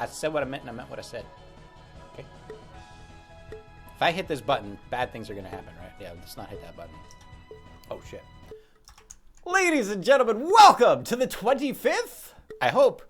I said what I meant and I meant what I said. Okay? If I hit this button, bad things are going to happen, right? Yeah, let's not hit that button. Oh, shit. Ladies and gentlemen, welcome to the 25th, I hope,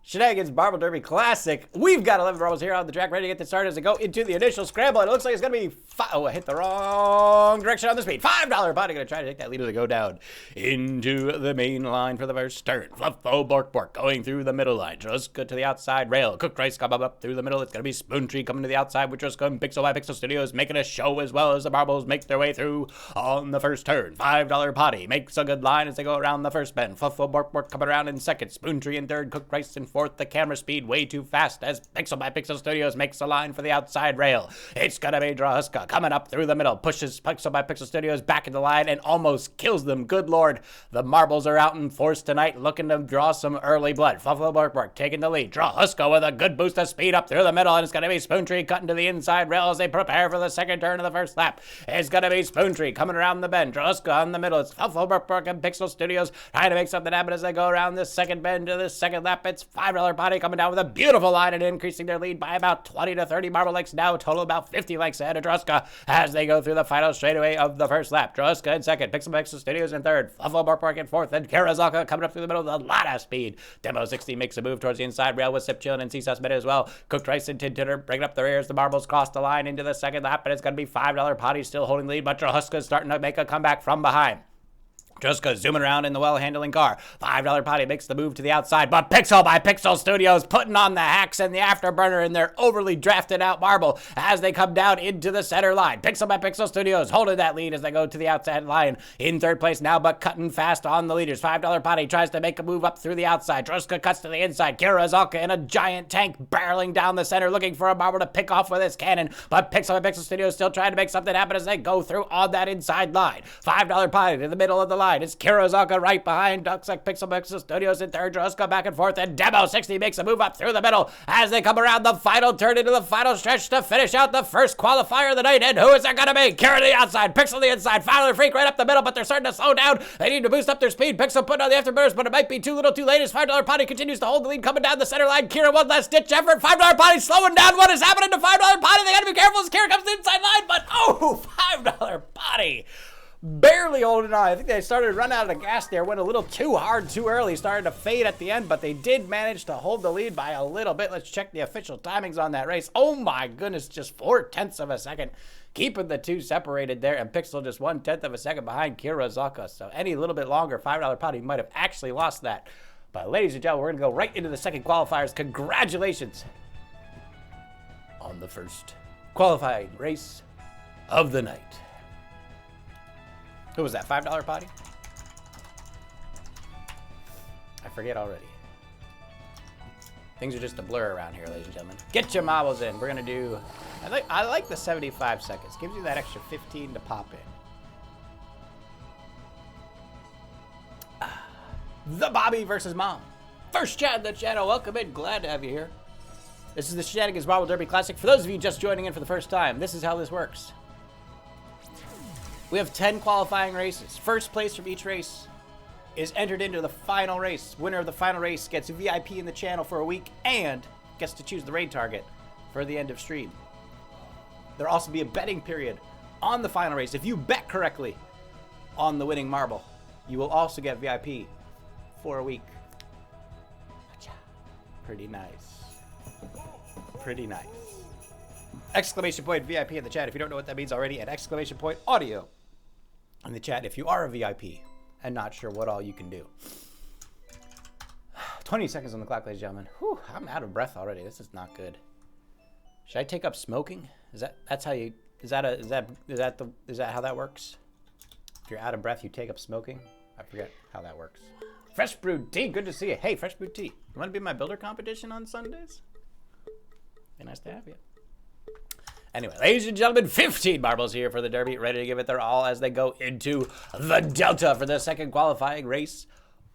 Shenanigans Marble Derby Classic. We've got 11 marbles here on the track ready to get this started as I go into the initial scramble. And it looks like it's going to be, oh, I hit the wrong direction on the speed. $5 pot. I'm going to try to take that lead as I go down into the main line for the first turn. Fluffo Bork Bork going through the middle line. Druska to the outside rail. Cooked Rice coming up through the middle. It's going to be Spoon Tree coming to the outside with Druska and Pixel by Pixel Studios making a show as well as the marbles make their way through on the first turn. $5 potty makes a good line as they go around the first bend. Fluffo Bork Bork coming around in second. Spoon Tree in third. Cooked Rice in fourth. The camera speed way too fast as Pixel by Pixel Studios makes a line for the outside rail. It's going to be Druska coming up through the middle. Pushes Pixel by Pixel Studios back in the line and almost kills them. Good Lord. The marbles are out in force tonight looking to draw some early blood. Fluffo Bork Bork taking the lead. Druska with a good boost of speed up through the middle, and it's going to be Spoon Tree cutting to the inside rail as they prepare for the second turn of the first lap. It's going to be Spoon Tree coming around the bend. Druska in the middle. It's Fluffo Bork Bork and Pixel Studios trying to make something happen as they go around this second bend to this second lap. It's $5 potty coming down with a beautiful line and increasing their lead by about 20 to 30 marble lengths now. Total about 50 lengths ahead of Druska as they go through the final straightaway of the first lap. Druska in second, Pixel Pixel Studios in third, Fluffo Bork Bork in fourth, and Karazaka coming up through the middle with a lot of speed. Demo 60 makes a move towards the inside rail with Sip Chillin' and Seesaw Smith as well. Cooked Rice and Tin Titter bringing up the rears. The marbles cross the line into the second lap, and it's going to be $5 potty still holding lead, but Druska's starting to make a comeback from behind. Druska zooming around in the well-handling car. $5 potty makes the move to the outside, but Pixel by Pixel Studios putting on the hacks and the afterburner in their overly drafted out marble as they come down into the center line. Pixel by Pixel Studios holding that lead as they go to the outside line in third place now, but cutting fast on the leaders. $5 potty tries to make a move up through the outside. Druska cuts to the inside. Karazaka in a giant tank barreling down the center looking for a marble to pick off with his cannon, but Pixel by Pixel Studios still trying to make something happen as they go through on that inside line. $5 potty to the middle of the line. It's Karazaka right behind. Ducks like Pixel Pixel Studios in third. Druska back and forth. And Demo 60 makes a move up through the middle as they come around the final turn into the final stretch to finish out the first qualifier of the night. And who is it going to be? Kara to the outside. Pixel to the inside. Fowler Freak right up the middle, but they're starting to slow down. They need to boost up their speed. Pixel putting on the afterburners, but it might be too little too late as $5 potty continues to hold the lead coming down the center line. Kira one last ditch effort. $5 potty slowing down. What is happening to $5 potty? They got to be careful as Kira comes to the inside line, but oh, $5 potty. Barely holding on. I think they started to run out of the gas there. Went a little too hard, too early. Started to fade at the end, but they did manage to hold the lead by a little bit. Let's check the official timings on that race. Oh my goodness, just 0.4 of a second. Keeping the two separated there, and Pixel just 1/10 of a second behind Karazaka. So any little bit longer, $5 potty might have actually lost that. But ladies and gentlemen, we're going to go right into the second qualifiers. Congratulations on the first qualifying race of the night. Who was that, $5 potty? I forget already. Things are just a blur around here, ladies and gentlemen. Get your marbles in. We're going to do... I like the 75 seconds. Gives you that extra 15 to pop in. The Bobby versus Mom. First chat in the channel. Welcome in. Glad to have you here. This is the Shenanigans Marble Derby Classic. For those of you just joining in for the first time, this is how this works. We have 10 qualifying races. First place from each race is entered into the final race. Winner of the final race gets a VIP in the channel for a week and gets to choose the raid target for the end of stream. There'll also be a betting period on the final race. If you bet correctly on the winning marble, you will also get VIP for a week. Pretty nice. Pretty nice. Exclamation point VIP in the chat if you don't know what that means already, and exclamation point audio in the chat if you are a VIP and not sure what all you can do. 20 seconds on the clock, ladies and gentlemen. Whew, I'm out of breath already. This is not good. Should I take up smoking? Is that how that works? If you're out of breath, you take up smoking? I forget how that works. Fresh Brewed Tea, good to see you. Hey, Fresh Brewed Tea, you want to be in my builder competition on Sundays? Be nice to have you. Anyway, ladies and gentlemen, 15 marbles here for the Derby, ready to give it their all as they go into the Delta for the second qualifying race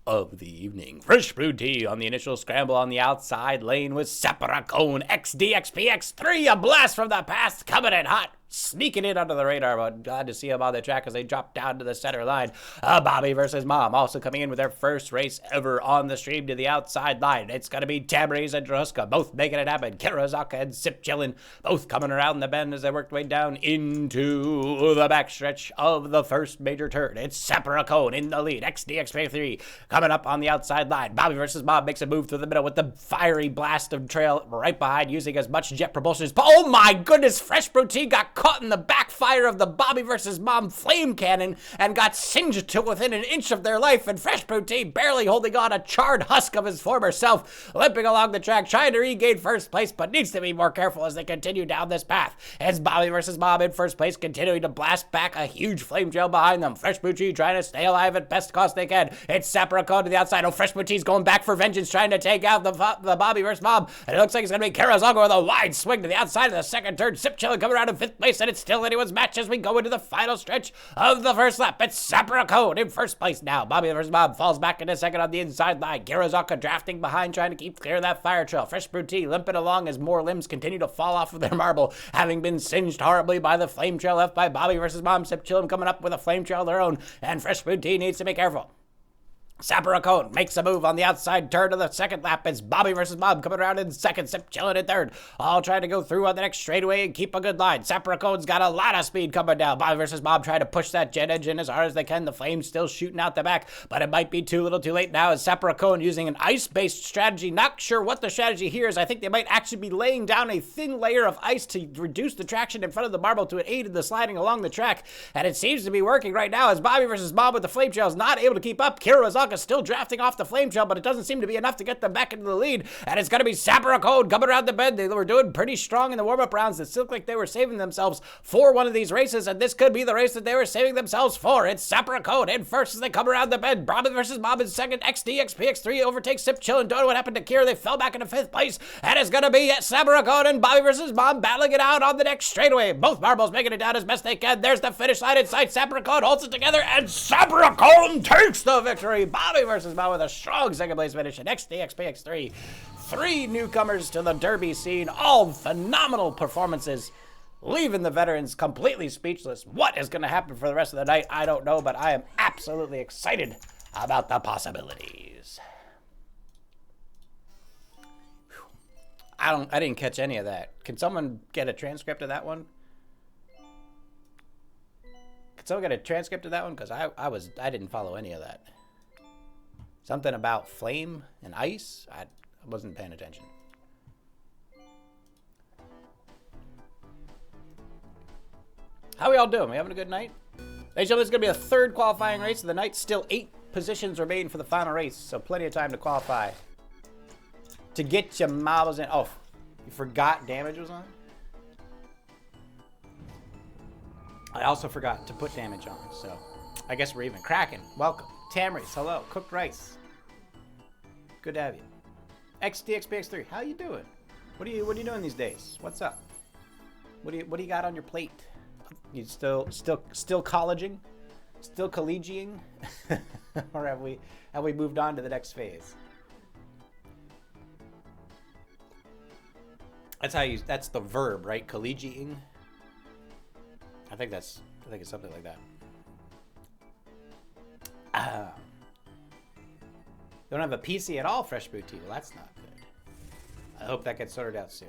of the evening. Fresh Brewed Tea on the initial scramble on the outside lane with Saparacone XDXPX3, a blast from the past, coming in hot sneaking in under the radar, but glad to see them on the track as they drop down to the center line. Bobby versus Mom also coming in with their first race ever on the stream to the outside line. It's going to be Tamarese and Druska both making it happen. Kirazaka and Sip Chillin both coming around the bend as they work their way down into the backstretch of the first major turn. It's Saparacone in the lead. XDXP3 coming up on the outside line. Bobby versus Mom makes a move through the middle with the fiery blast of trail right behind, using as much jet propulsion as... Oh my goodness, Fresh Protein got caught in the backfire of the Bobby versus Mom flame cannon and got singed to within an inch of their life, and Fresh Protein barely holding on, a charred husk of his former self, limping along the track, trying to regain first place, but needs to be more careful as they continue down this path. It's Bobby versus Mom in first place, continuing to blast back a huge flame trail behind them. Fresh Protein trying to stay alive at best cost they can. It's Saparacone to the outside. Oh, Fresh Protein's going back for vengeance, trying to take out the Bobby versus Mom, and it looks like it's going to be Karazawa with a wide swing to the outside of the second turn. Sip Chillin coming around in fifth place, and it's still anyone's match as we go into the final stretch of the first lap. It's Saparacone in first place now. Bobby versus Mom falls back into second on the inside line. Kirazaka drafting behind, trying to keep clear of that fire trail. Fresh Protein limping along as more limbs continue to fall off of their marble, having been singed horribly by the flame trail left by Bobby versus Mom. Sip Chillin coming up with a flame trail of their own, and Fresh Protein needs to be careful. Saparacone makes a move on the outside turn of the second lap. It's Bobby versus Mom coming around in second. Sip Chillin in third. All trying to go through on the next straightaway and keep a good line. Saparacone's got a lot of speed coming down. Bobby versus Mom trying to push that jet engine as hard as they can. The flames still shooting out the back, but it might be too little too late now as Saparacone using an ice-based strategy. Not sure what the strategy here is. I think they might actually be laying down a thin layer of ice to reduce the traction in front of the marble to aid in the sliding along the track, and it seems to be working right now as Bobby versus Mom with the flame trail is not able to keep up. Kirazaka still drafting off the flame trail, but it doesn't seem to be enough to get them back into the lead, and it's going to be Saparacone coming around the bend. They were doing pretty strong in the warm-up rounds. It looked like they were saving themselves for one of these races, and this could be the race that they were saving themselves for. It's Saparacone in first as they come around the bend. Bobby versus Mom in second. XDXPX3 overtakes Sip Chillin. Don't know what happened to Kira. They fell back into fifth place, and it's going to be Saparacone and Bobby versus Mom battling it out on the next straightaway. Both marbles making it down as best they can. There's the finish line in sight. Saparacone holds it together, and Saparacone takes the victory. Bobby versus Mom with a strong second place finish, and XDXPX3. Three newcomers to the Derby scene, all phenomenal performances, leaving the veterans completely speechless. What is going to happen for the rest of the night, I don't know, but I am absolutely excited about the possibilities. I didn't catch any of that. Can someone get a transcript of that one? Can someone get a transcript of that one? Because I didn't follow any of that. Something about flame and ice? I wasn't paying attention. How are we all doing? We having a good night? Ladies and gentlemen, it's going to be a third qualifying race of the night. Still 8 positions remain for the final race, so plenty of time to qualify. To get your marbles in. Oh, you forgot damage was on? I also forgot to put damage on, so I guess we're even. Kraken, welcome. Tamarese, hello. Cooked rice. Good to have you. XDXPX3, how you doing? What are you doing these days? What's up? What do you got on your plate? You still colleging? Still collegiating? Or have we moved on to the next phase? That's the verb, right? Collegiating. I think it's something like that. Don't have a PC at all, Fresh Booty. Well, that's not good. I hope that gets sorted out soon.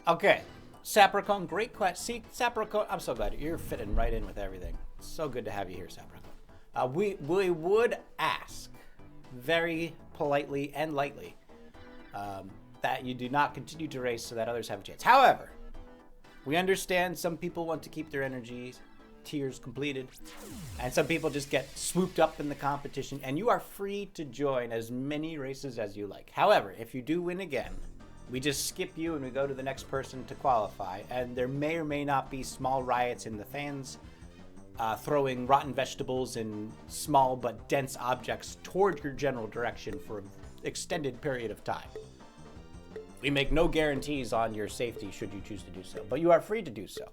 Okay. Saparacone, great question. See, Saparacone, I'm so glad you're fitting right in with everything. So good to have you here, Saparacone. We would ask very politely and lightly that you do not continue to race so that others have a chance. However, we understand some people want to keep their energies tiers completed, and some people just get swooped up in the competition, and you are free to join as many races as you like. However, if you do win again, we just skip you and we go to the next person to qualify, and there may or may not be small riots in the fans throwing rotten vegetables and small but dense objects toward your general direction for an extended period of time. We make no guarantees on your safety should you choose to do so, but you are free to do so.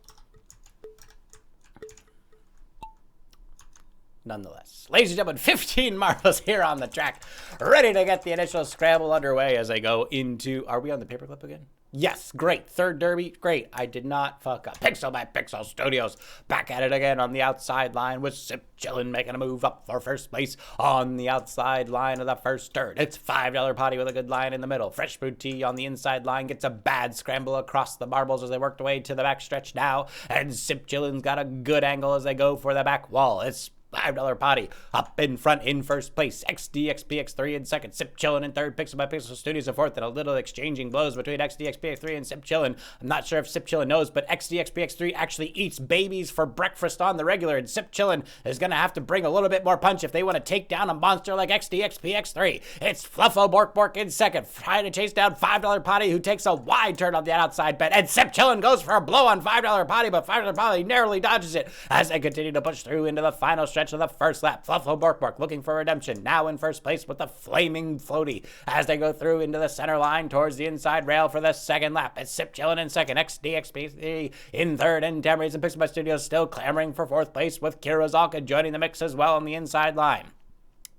Nonetheless, ladies and gentlemen, 15 marbles here on the track, ready to get the initial scramble underway as I go into... Are we on the paperclip again? Yes, great. Third derby, great. I did not fuck up. Pixel by Pixel Studios back at it again on the outside line with Sip Chillin' making a move up for first place on the outside line of the first turn. It's $5 potty with a good line in the middle. Fresh Brewed Tea on the inside line gets a bad scramble across the marbles as they work their way to the back stretch now. And Sip Chillin's got a good angle as they go for the back wall. It's $5 potty up in front in first place. XDXPX3 in second. Sip Chillin' in third. Pixel by Pixel Studios in fourth. And a little exchanging blows between XDXPX3 and Sip Chillin'. I'm not sure if Sip Chillin' knows, but XDXPX3 actually eats babies for breakfast on the regular. And Sip Chillin' is going to have to bring a little bit more punch if they want to take down a monster like XDXPX3. It's Fluffo Bork Bork in second. Trying to chase down $5 potty who takes a wide turn on the outside bend. And Sip Chillin' goes for a blow on $5 potty, but $5 potty narrowly dodges it as they continue to push through into the final stretch of the first lap. Fluffo Bork Bork looking for redemption, now in first place with the flaming floaty as they go through into the center line towards the inside rail for the second lap. It's Sip Chillin' in second, XDXP in third, and Tamariz and Pixel by Studios still clamoring for fourth place with Kira Zalka joining the mix as well on the inside line.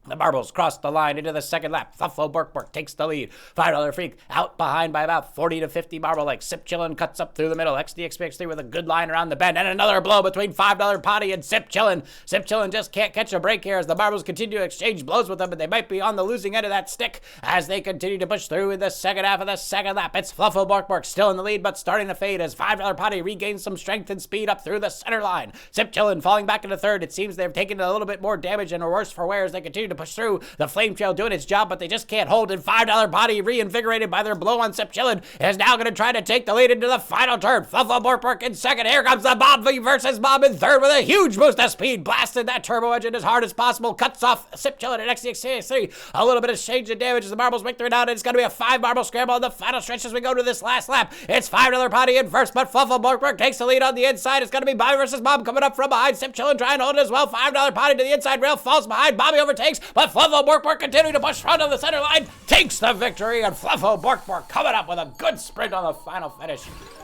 The marbles cross the line into the second lap. Fluffo Bork Bork takes the lead. $5 Freak out behind by about 40 to 50 marble lengths. Sip Chillin' cuts up through the middle. XDXPX3 with a good line around the bend. And another blow between $5 Potty and Sip Chillin'. Sip Chillin' just can't catch a break here as the marbles continue to exchange blows with them, but they might be on the losing end of that stick as they continue to push through in the second half of the second lap. It's Fluffo Bork Bork still in the lead, but starting to fade as $5 Potty regains some strength and speed up through the center line. Sip Chillin' falling back into third. It seems they've taken a little bit more damage and are worse for wear as they continue to push through. The Flame Trail doing its job, but they just can't hold. And $5 Potty, reinvigorated by their blow on Sip Chillin', is now going to try to take the lead into the final turn. Fluffo Bork Bork in second. Here comes the Bob V versus Bob in third with a huge boost of speed. Blasted that turbo engine as hard as possible. Cuts off Sip Chillin' and XDX3. A little bit of change and damage as the marbles make their way down. It's going to be a 5-marble scramble in the final stretch as we go to this last lap. It's $5 Potty in first, but Fluffo Bork Bork takes the lead on the inside. It's going to be Bobby versus Bob coming up from behind. Sip Chillin' trying to hold it as well. $5 Potty to the inside rail, falls behind. Bobby overtakes, but Fluffo Bork Bork continuing to push front of the center line, takes the victory, and Fluffo Bork Bork coming up with a good sprint on the final finish.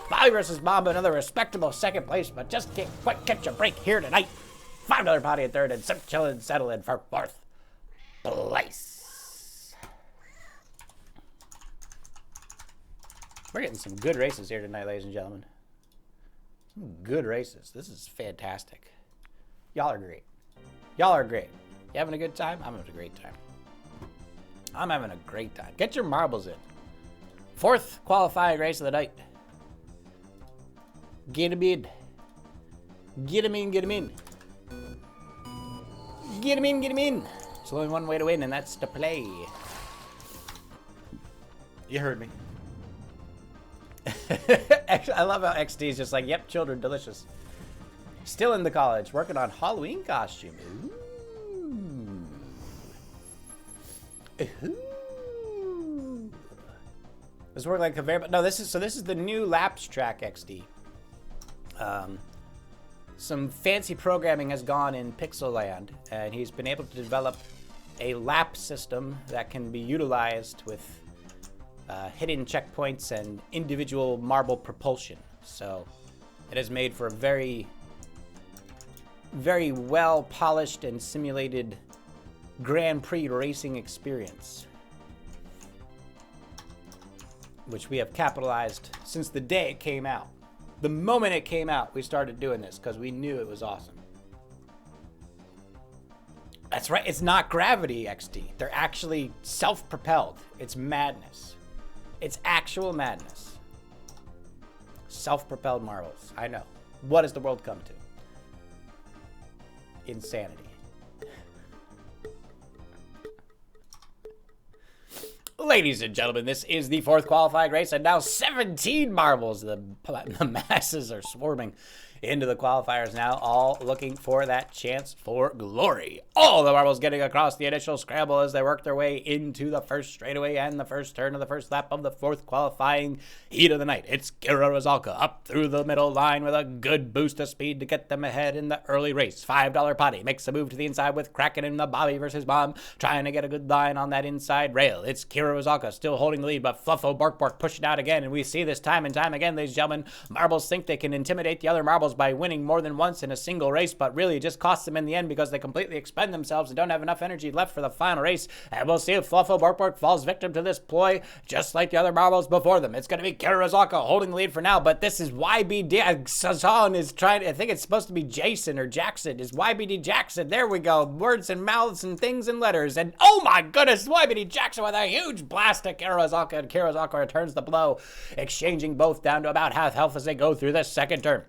Bobby versus Bob, another respectable second place, but just can't quite catch a break here tonight. $5 Potty in third, and Sip Chillin' settling for fourth place. We're getting some good races here tonight, ladies and gentlemen. Some good races. This is fantastic. Y'all are great. Y'all are great. You having a good time? I'm having a great time. I'm having a great time. Get your marbles in. Fourth qualifying race of the night. Get him in. Get him in, get him in. Get him in, get him in. There's only one way to win, and that's to play. You heard me. I love how XD is just like, yep, children, delicious. Still in the college, working on Halloween costume. Ooh. This worked like a very, no, this is the new laps track XD. Some fancy programming has gone in Pixel Land, and he's been able to develop a lap system that can be utilized with hidden checkpoints and individual marble propulsion. So it is made for a very, very well polished and simulated Grand Prix racing experience, which we have capitalized since the day it came out. The moment it came out, we started doing this because we knew it was awesome. That's right, it's not gravity, XD. They're actually self-propelled. It's madness. It's actual madness. Self-propelled marbles. I know. What has the world come to? Insanity. Ladies and gentlemen, this is the fourth qualifying race, and now 17 marbles. The masses are swarming into the qualifiers now, all looking for that chance for glory. All the marbles getting across the initial scramble as they work their way into the first straightaway and the first turn of the first lap of the fourth qualifying heat of the night. It's Kira Rozalka up through the middle line with a good boost of speed to get them ahead in the early race. $5 Potty makes a move to the inside with Kraken in the Bobby versus Bomb, trying to get a good line on that inside rail. It's Kira Rozalka still holding the lead, but Fluffo Bork Bork pushing out again, and we see this time and time again, ladies and gentlemen. Marbles think they can intimidate the other marbles marbles by winning more than once in a single race, but really just costs them in the end because they completely expend themselves and don't have enough energy left for the final race. And we'll see if Fluffo Borkbork falls victim to this ploy, just like the other marbles before them. It's going to be Kirazaka holding the lead for now, but this is YBD. Sazan is trying, I think it's supposed to be Jason or Jackson. Is YBD Jackson. There we go. Words and mouths and things and letters. And oh my goodness, YBD Jackson with a huge blast at Kirazaka, and Kirazaka returns the blow, exchanging both down to about half health as they go through the second turn.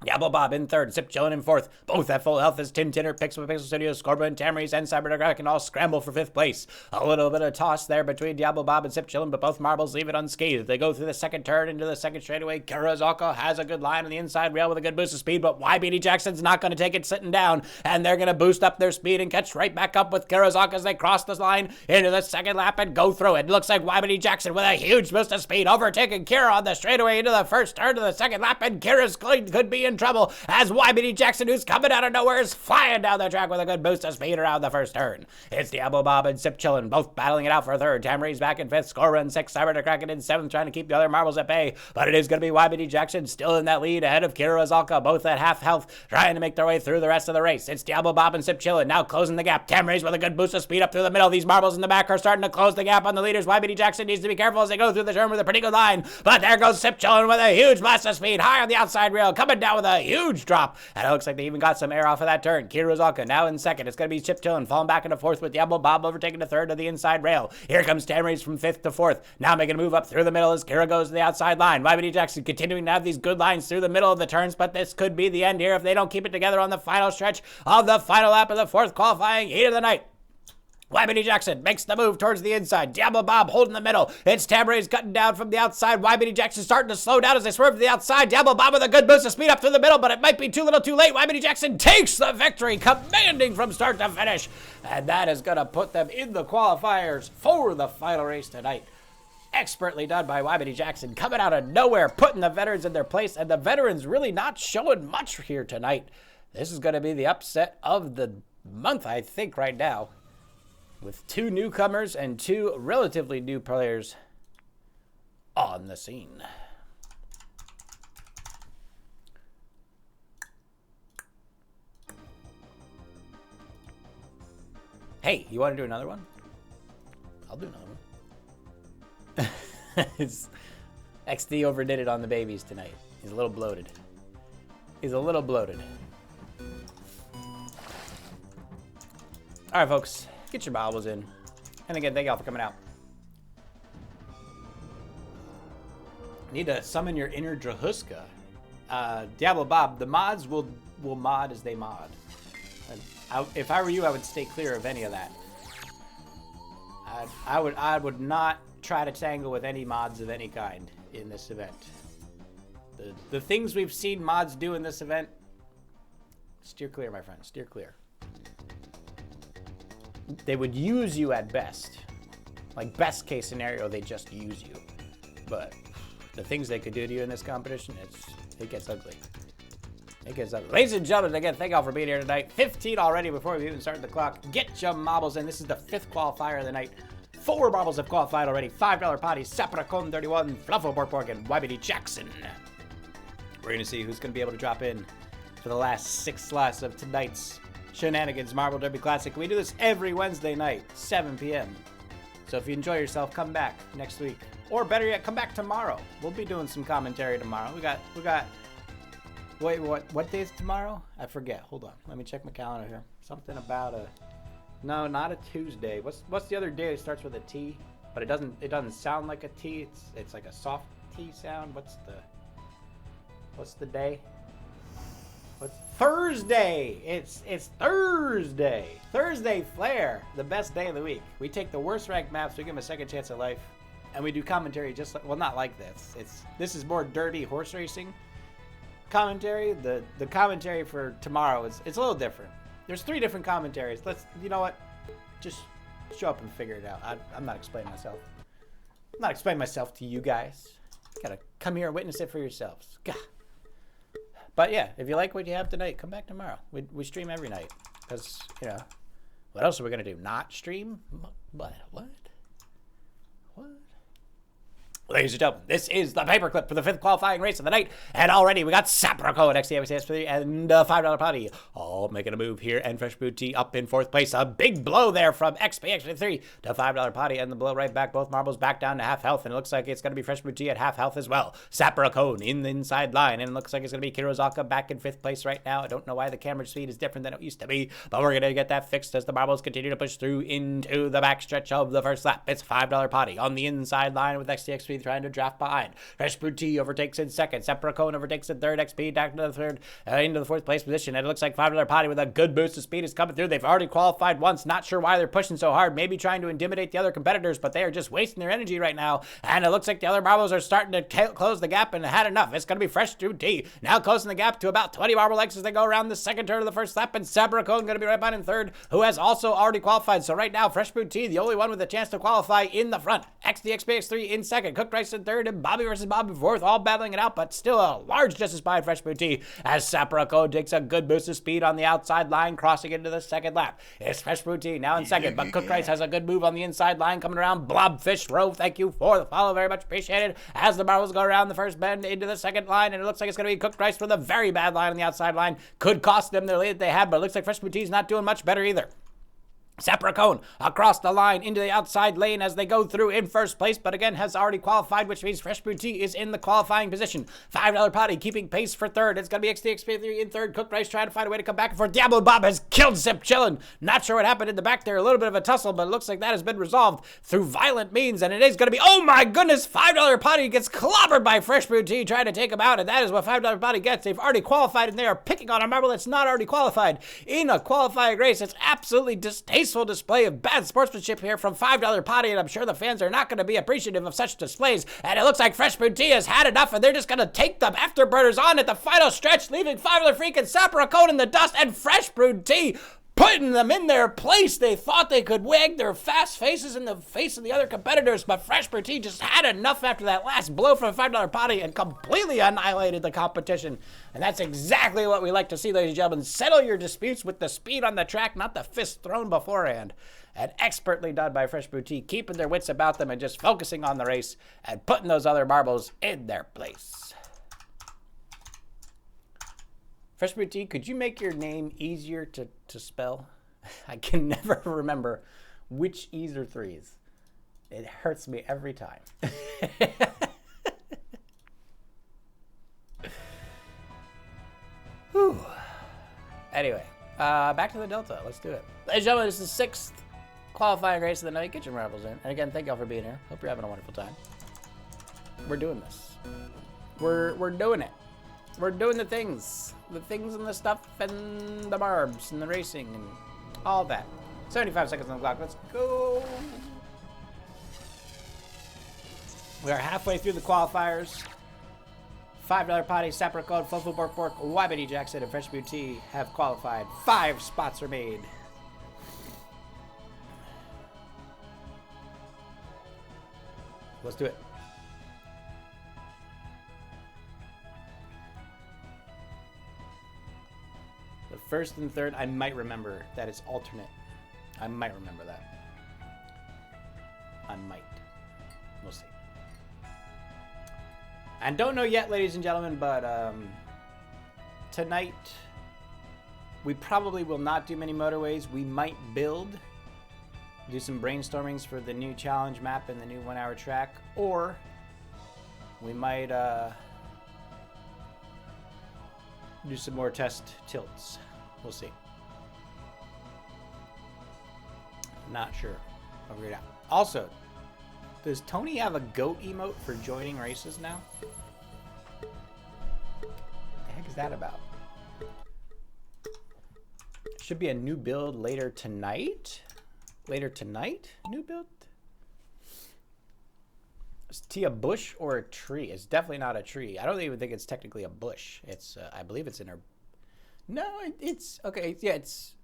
Diablo Bob in third, Zip Chillin in fourth, both at full health as Tim Tinner, Pixel Studios, Scorpion, Tamries, and Cyberdragon can all scramble for fifth place. A little bit of toss there between Diablo Bob and Zip Chillin, but both marbles leave it unscathed. They go through the second turn into the second straightaway. Kirazaka has a good line on the inside rail with a good boost of speed, but YBD Jackson's not going to take it sitting down, and they're going to boost up their speed and catch right back up with Kirazaka as they cross the line into the second lap and go through it. Looks like YBD Jackson with a huge boost of speed, overtaking Kira on the straightaway into the first turn to the second lap, and Kira's could be in trouble as YBD Jackson, who's coming out of nowhere, is flying down the track with a good boost of speed around the first turn. It's Diablo Bob and Zip Chillin both battling it out for third. Tamri's back in fifth, Score in sixth, Cyberdragon in seventh, trying to keep the other marbles at bay. But it is going to be YBD Jackson still in that lead ahead of Kirazaka, both at half health, trying to make their way through the rest of the race. It's Diablo Bob and Zip Chillin now closing the gap. Tamri's with a good boost of speed up through the middle. These marbles in the back are starting to close the gap on the leaders. YBD Jackson needs to be careful as they go through the turn with a pretty good line. But there goes Zip Chillin with a huge blast of speed high on the outside rail, coming down with a huge drop. And it looks like they even got some air off of that turn. Kirazaka now in second. It's going to be Zip Chillin falling back into fourth with Diablo Bob overtaking to third to the inside rail. Here comes Tamri's from fifth to fourth. Now making a move up through the middle as Kira goes to the outside line. YBD Jackson continuing to have these good lines through the middle of the turns, but this could be the end here if they don't keep it together on the final stretch of the final lap of the fourth qualifying heat of the night. YBD Jackson makes the move towards the inside. Diablo Bob holding the middle. It's Tamri's cutting down from the outside. YBD Jackson starting to slow down as they swerve to the outside. Diablo Bob with a good boost of speed up through the middle, but it might be too little too late. YBD Jackson takes the victory, commanding from start to finish. And that is going to put them in the qualifiers for the final race tonight. Expertly done by YBD Jackson, coming out of nowhere, putting the veterans in their place, and the veterans really not showing much here tonight. This is going to be the upset of the month, I think, right now, with two newcomers and two relatively new players on the scene. Hey, you want to do another one? I'll do another one. XD overdid it on the babies tonight. He's a little bloated. He's a little bloated. All right, folks. Get your marbles in. And again, thank y'all for coming out. Need to summon your inner Drahuska. Diablo Bob, the mods will mod as they mod. If I were you, I would stay clear of any of that. I would not try to tangle with any mods of any kind in this event. The things we've seen mods do in this event, steer clear, my friend. Steer clear. They would use you at best. Like, best case scenario, they just use you. But the things they could do to you in this competition, it gets ugly. It gets ugly. Ladies and gentlemen, again, thank y'all for being here tonight. 15 already before we even started the clock. Get your marbles in. This is the fifth qualifier of the night. 4 marbles have qualified already. $5 potties, Sapracon 31, Fluffo Borkbork, and YBD Jackson. We're going to see who's going to be able to drop in for the last 6 slots of tonight's Shenanigans Marble Derby Classic. We do this every Wednesday night, 7 p.m. So if you enjoy yourself, come back next week. Or better yet, come back tomorrow. We'll be doing some commentary tomorrow. We got wait, what day is tomorrow? I forget. Hold on. Let me check my calendar here. Something about no, not a Tuesday. What's the other day that starts with a T? But it doesn't sound like a T. It's like a soft T sound. What's the day? What's Thursday? It's Thursday. Thursday Flair, the best day of the week. We take the worst ranked maps, we give them a second chance at life, and we do commentary just like, well, not like this. This is more derby horse racing commentary. The commentary for tomorrow it's a little different. There's 3 different commentaries. You know what? Just show up and figure it out. I'm not explaining myself. I'm not explaining myself to you guys. You gotta come here and witness it for yourselves. God. But yeah, if you like what you have tonight, come back tomorrow. We stream every night. Because, you know, what else are we going to do? Not stream? What? Ladies and gentlemen, this is the paperclip for the fifth qualifying race of the night, and already we got Saproco and XTXS3 and a $5 potty all making a move here, and Fresh Brewed Tea up in fourth place. A big blow there from XPX3 to $5 potty, and the blow right back. Both marbles back down to half health, and it looks like it's going to be Fresh Brewed Tea at half health as well. Saproco in the inside line, and it looks like it's going to be Kirozaka back in fifth place right now. I don't know why the camera speed is different than it used to be, but we're going to get that fixed as the marbles continue to push through into the backstretch of the first lap. It's $5 potty on the inside line with XTX3 trying to draft behind. Fresh Brewed Tea overtakes in second. Saproco overtakes in third. XP back to the third, into the fourth place position. And it looks like $5 potty with a good boost of speed is coming through. They've already qualified once. Not sure why they're pushing so hard. Maybe trying to intimidate the other competitors, but they are just wasting their energy right now. And it looks like the other marbles are starting to close the gap and had enough. It's going to be Fresh Brewed Tea now closing the gap to about 20 marble lengths as they go around the second turn of the first lap. And Saproco going to be right behind in third, who has also already qualified. So right now, Fresh Brewed Tea, the only one with a chance to qualify in the front. XDXPX3 in second. Cooked Rice in third, and Bobby versus Bobby fourth, all battling it out, but still a large distance behind Fresh Brewed Tea as Saproco takes a good boost of speed on the outside line, crossing into the second lap. It's Fresh Brewed Tea now in second, but Cooked Rice has a good move on the inside line coming around. Blobfish Row, thank you for the follow, very much appreciated, as the marbles go around the first bend into the second line, and it looks like it's going to be Cooked Rice with a very bad line on the outside line. Could cost them their lead that they had, but it looks like Fresh Brewed Tea's not doing much better either. Saproco across the line into the outside lane as they go through in first place, but again has already qualified, which means Fresh Brewed Tea is in the qualifying position. $5 potty keeping pace for third. It's going to be XTXP3 in third. Cooked Rice trying to find a way to come back and forth. Diablo Bob has killed Zip Chillin. Not sure what happened in the back there. A little bit of a tussle, but it looks like that has been resolved through violent means, and it is going to be, oh my goodness, $5 potty gets clobbered by Fresh Brewed Tea trying to take him out, and that is what $5 potty gets. They've already qualified, and they are picking on a marble that's not already qualified in a qualifying race. It's absolutely distasteful display of bad sportsmanship here from $5 potty, and I'm sure the fans are not going to be appreciative of such displays. And it looks like Fresh Brewed Tea has had enough, and they're just going to take the afterburners on at the final stretch, leaving $5 freak and Saproco in the dust, and Fresh Brewed Tea putting them in their place. They thought they could wag their fast faces in the face of the other competitors, but Fresh Brewed Tea just had enough after that last blow from $5 potty and completely annihilated the competition. And that's exactly what we like to see, ladies and gentlemen. Settle your disputes with the speed on the track, not the fist thrown beforehand. And expertly done by Fresh Brewed Tea, keeping their wits about them and just focusing on the race and putting those other marbles in their place. Fresh Brewed Tea, could you make your name easier to spell? I can never remember which E's or threes. It hurts me every time. Whew. Anyway, back to the Delta. Let's do it. Ladies and gentlemen, this is the sixth qualifying race of the night. Get your marbles in. And again, thank y'all for being here. Hope you're having a wonderful time. We're doing this. We're doing it. We're doing the things and the stuff and the barbs and the racing and all that. 75 seconds on the clock. Let's go. We are halfway through the qualifiers. $5 potty, Saproco, Fluffle Bork Bork, Wabity Jackson, and Fresh Brewed Tea have qualified. 5 spots are made. Let's do it. The first and third, I might remember that it's alternate. I might remember that. I might. We'll see. And don't know yet, ladies and gentlemen, but tonight we probably will not do many motorways. We might do some brainstormings for the new challenge map and the new 1 hour track, or we might do some more test tilts. We'll see. Not sure. I'll figure it out. Also, does Tony have a goat emote for joining races now? What the heck is that about? Should be a new build later tonight. Later tonight? New build? Is T a bush or a tree? It's definitely not a tree. I don't even think it's technically a bush. It's, I believe it's in her. No, it's okay. Yeah, it's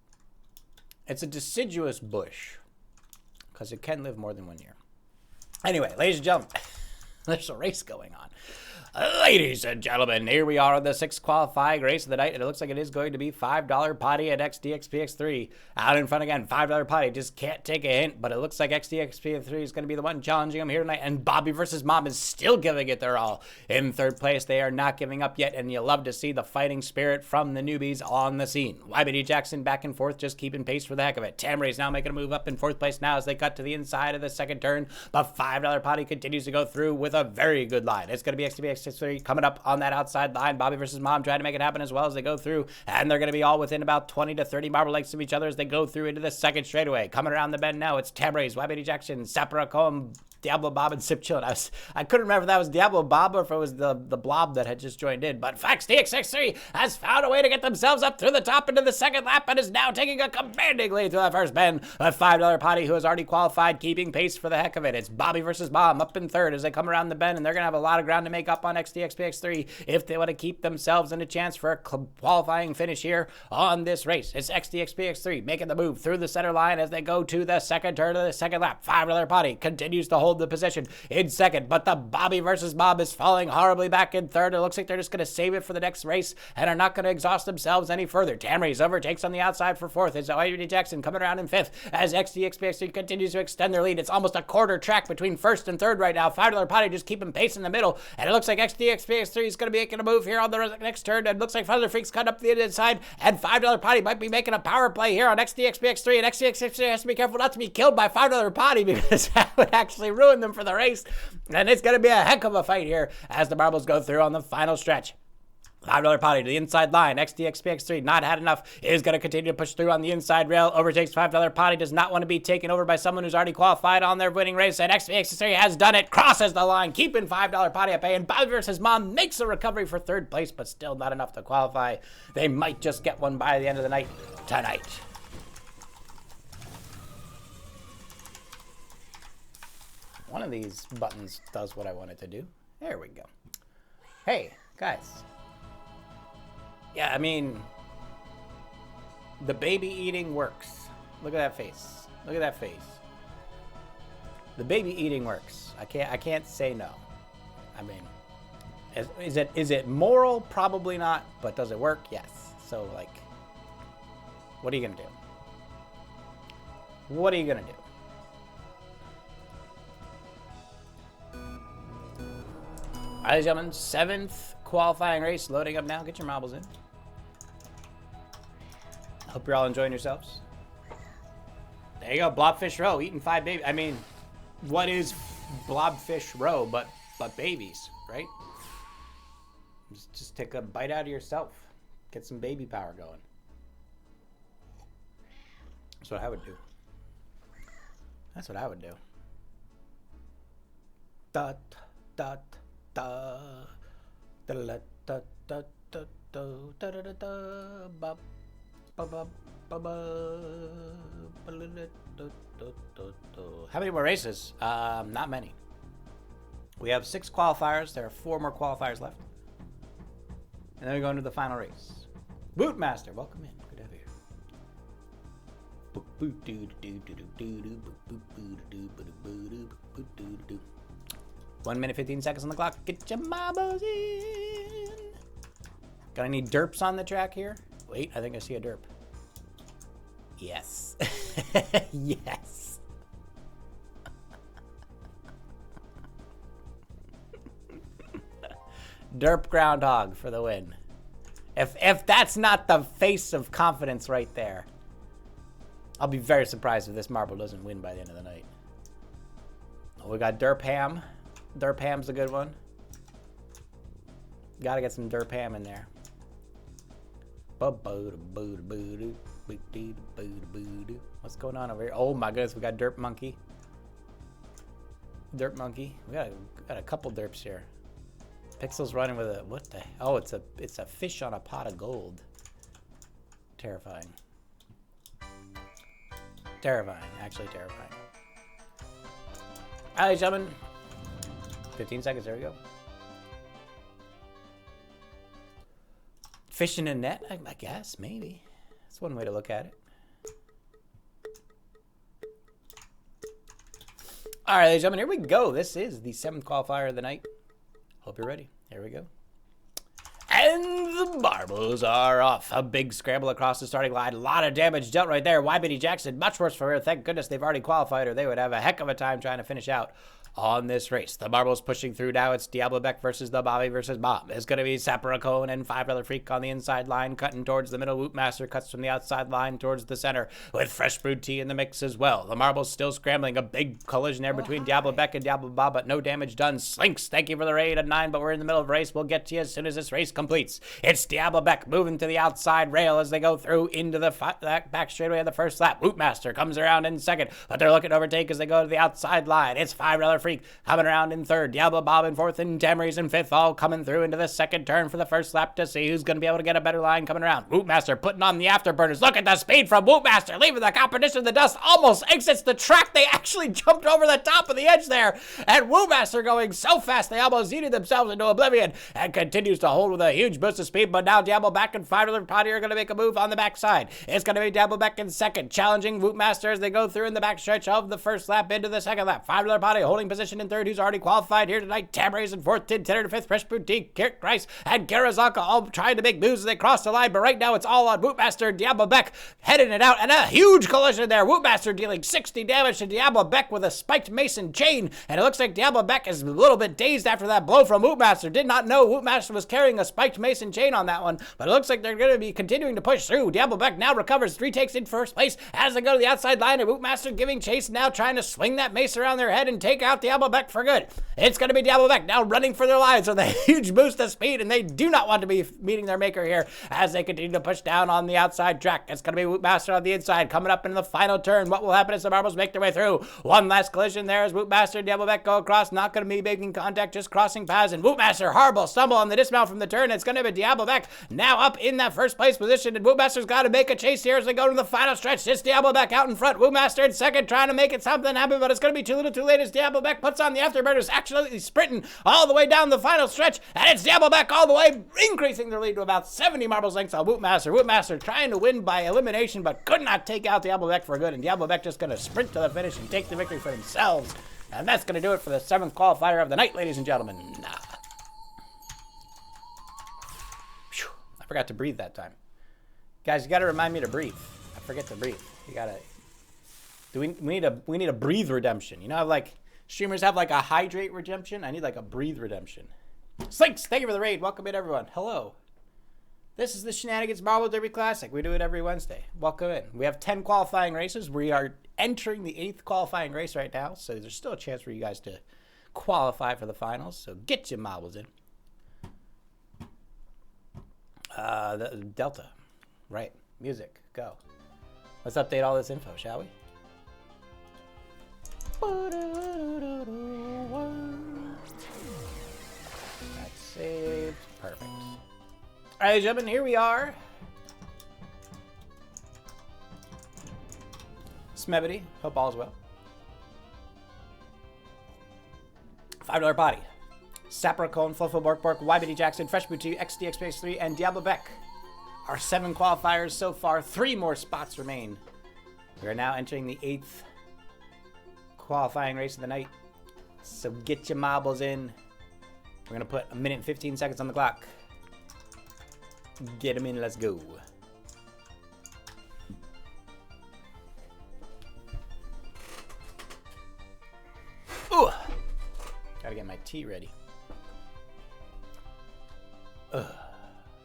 a deciduous bush because it can live more than 1 year. Anyway, ladies and gentlemen, there's a race going on. Ladies and gentlemen, here we are on the sixth qualifying race of the night, and it looks like it is going to be $5 potty at XDXPX3. Out in front again, $5 potty. Just can't take a hint, but it looks like XDXPX3 is going to be the one challenging him here tonight, and Bobby versus Mom is still giving it their all. In third place, they are not giving up yet, and you love to see the fighting spirit from the newbies on the scene. YBD Jackson back and forth, just keeping pace for the heck of it. Tamray's now making a move up in fourth place now as they cut to the inside of the second turn, but $5 potty continues to go through with a very good line. It's going to be XDXPX3 coming up on that outside line. Bobby versus Mom trying to make it happen as well as they go through, and they're going to be all within about 20 to 30 marble lengths of each other as they go through into the second straightaway. Coming around the bend now, it's Tamrays, YBD Jackson, Sapra Combe, Diablo Bob, and Sip Chillin. I couldn't remember if that was Diablo Bob or if it was the blob that had just joined in. But Fax DX63 has found a way to get themselves up through the top into the second lap and is now taking a commanding lead through that first bend. A $5 potty who has already qualified, keeping pace for the heck of it. It's Bobby versus Bob up in third as they come around the bend, and they're going to have a lot of ground to make up on XDXPX3 if they want to keep themselves in a chance for a qualifying finish here on this race. It's XDXPX3 making the move through the center line as they go to the second turn of the second lap. $5 potty continues to hold the position in second, but the Bobby versus Bob is falling horribly back in third. It looks like they're just going to save it for the next race and are not going to exhaust themselves any further. Tamrays overtakes on the outside for fourth. It's YBD Jackson coming around in fifth as XDXPX3 continues to extend their lead. It's almost a quarter track between first and third right now. $5 potty just keeping pace in the middle, and it looks like XDXPX3 is going to be making a move here on the next turn. It looks like Feather Freak's cut up the inside, and $5 potty might be making a power play here on XDXPX3, and XDXPX3 has to be careful not to be killed by $5 potty because that would actually ruin them for the race, and it's going to be a heck of a fight here as the marbles go through on the final stretch. $5 potty to the inside line. XDXPX3 not had enough. Is going to continue to push through on the inside rail. Overtakes $5 potty. Does not want to be taken over by someone who's already qualified on their winning race. And XDXPX3 has done it. Crosses the line. Keeping $5 potty at bay. And Bobby versus Mom makes a recovery for third place, but still not enough to qualify. They might just get one by the end of the night tonight. One of these buttons does what I want it to do. There we go. Hey, guys. Yeah, I mean, the baby eating works. Look at that face. Look at that face. The baby eating works. I can't say no. I mean, is it moral? Probably not. But does it work? Yes. So, like, what are you gonna do? What are you gonna do? All right, ladies and gentlemen, seventh qualifying race loading up now. Get your marbles in. Hope you're all enjoying yourselves. There you go, Blobfish Row, eating 5 babies. I mean, what is Blobfish Row but babies, right? Just take a bite out of yourself. Get some baby power going. That's what I would do. That's what I would do. Da da da da da da da da da da da da. How many more races? Not many. We have 6 qualifiers. There are 4 more qualifiers left. And then we go into the final race. Bootmaster, welcome in. Good to have you. 1 minute, 15 seconds on the clock. Get your marbles in. Got any derps on the track here? Wait, I think I see a derp. Yes. Yes. Derp groundhog for the win. If that's not the face of confidence right there, I'll be very surprised if this marble doesn't win by the end of the night. Oh, we got Derp Ham. Derp Ham's a good one. Gotta get some Derp Ham in there. What's going on over here? Oh my goodness, we got Derp Monkey. Derp Monkey. We got a couple derps here. Pixel's running with a what the? Oh, it's a fish on a pot of gold. Terrifying. Terrifying. Actually terrifying. All right, gentlemen. 15 seconds. There we go. Fish in a net, I guess, maybe. That's one way to look at it. All right, ladies and gentlemen, here we go. This is the 7th qualifier of the night. Hope you're ready. Here we go. And the marbles are off. A big scramble across the starting line. A lot of damage dealt right there. YBD Jackson, much worse for her. Thank goodness they've already qualified her. They would have a heck of a time trying to finish out on this race. The marbles pushing through now. It's Diablo Beck versus the Bobby versus Bob. It's going to be Saparacone and $5 Freak on the inside line, cutting towards the middle. Whoopmaster cuts from the outside line towards the center with fresh brewed tea in the mix as well. The marbles still scrambling. A big collision there between Diablo Beck and Diablo Bob, but no damage done. Slinks, thank you for the raid at 9, but we're in the middle of a race. We'll get to you as soon as this race completes. It's Diablo Beck moving to the outside rail as they go through into the back straightaway of the first lap. Whoopmaster comes around in second, but they're looking to overtake as they go to the outside line. It's $5 Freak coming around in third. Diablo Bob in fourth, and Tamari's in fifth, all coming through into the second turn for the first lap to see who's going to be able to get a better line coming around. Whoopmaster putting on the afterburners. Look at the speed from Whoopmaster, leaving the competition. The dust almost exits the track. They actually jumped over the top of the edge there, and Whoopmaster going so fast they almost yeeted themselves into oblivion, and continues to hold with a huge boost of speed. But now Diablo Beck and $5 Potty are going to make a move on the backside. It's going to be Diablo Beck in second, challenging Whoopmaster as they go through in the backstretch of the first lap into the second lap. $5 Potty holding position in third, who's already qualified here tonight. Tamara's in fourth, Tid Tenor to fifth, Fresh Boutique, Kirk Grice, and Garazaka all trying to make moves as they cross the line, but right now it's all on Whoopmaster and Diablo Beck heading it out, and a huge collision there. Whoopmaster dealing 60 damage to Diablo Beck with a spiked mason chain, and it looks like Diablo Beck is a little bit dazed after that blow from Whoopmaster. Did not know Whoopmaster was carrying a spiked mason chain on that one, but it looks like they're going to be continuing to push through. Diablo Beck now recovers, retakes in first place as they go to the outside line, and Whoopmaster giving chase now, trying to swing that mace around their head and take out Diablo Beck for good. It's going to be Diablo Beck now running for their lives with a huge boost of speed, and they do not want to be meeting their maker here as they continue to push down on the outside track. It's going to be Whoopmaster on the inside coming up into the final turn. What will happen as the marbles make their way through? One last collision there as Whoopmaster and Diablo Beck go across, not going to be making contact, just crossing paths, and Whoopmaster horrible stumble on the dismount from the turn. It's going to be Diablo Beck now up in that first place position, and Whoopmaster's got to make a chase here as they go to the final stretch. It's Diablo Beck out in front, Whoopmaster in second, trying to make it something happen, but it's going to be too little too late as Diablo Beck puts on the afterburners, actually sprinting all the way down the final stretch, and it's Diablo Beck all the way, increasing their lead to about 70 marbles lengths on Whoopmaster. Whoopmaster trying to win by elimination, but could not take out Diablo Beck for good, and Diablo Beck just going to sprint to the finish and take the victory for themselves. And that's going to do it for the 7th qualifier of the night, ladies and gentlemen. Whew, I forgot to breathe that time. Guys, you got to remind me to breathe. I forget to breathe. You got to... We need a breathe redemption. You know how like streamers have like a hydrate redemption? I need like a breathe redemption. Slinks, thank you for the raid. Welcome in, everyone. Hello. This is the Shenanigans Marble Derby Classic. We do it every Wednesday. Welcome in. We have 10 qualifying races. We are entering the 8th qualifying race right now, so there's still a chance for you guys to qualify for the finals. So get your marbles in. The Delta. Right. Music. Go. Let's update all this info, shall we? That's saved. Perfect. All right, gentlemen, here we are. Smebity, hope all is well. $5 Body. Sapracone, Fluffo Bork Bork, YBD Jackson, Fresh Boutique, XDX Space 3, and Diablo Beck. Our 7 qualifiers so far. 3 more spots remain. We are now entering the 8th qualifying race of the night. So get your marbles in. We're going to put 1 minute and 15 seconds on the clock. Get them in, let's go. Ooh. Gotta get my tea ready. Ugh.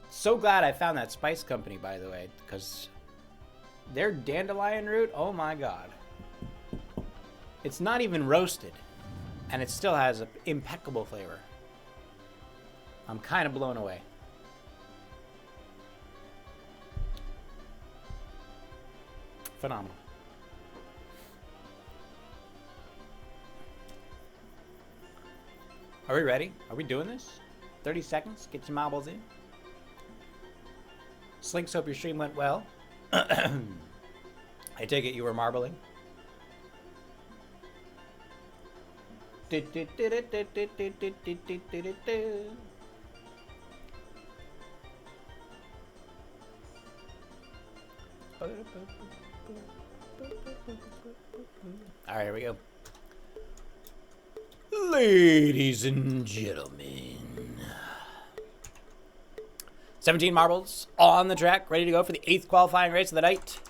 So glad I found that spice company, by the way, because their dandelion root, oh my god. It's not even roasted, and it still has an impeccable flavor. I'm kind of blown away. Phenomenal. Are we ready? Are we doing this? 30 seconds. Get your marbles in. Slinks, hope your stream went well. I take it you were marbling. All right, here we go. Ladies and gentlemen, 17 marbles on the track, ready to go for the 8th qualifying race of the night.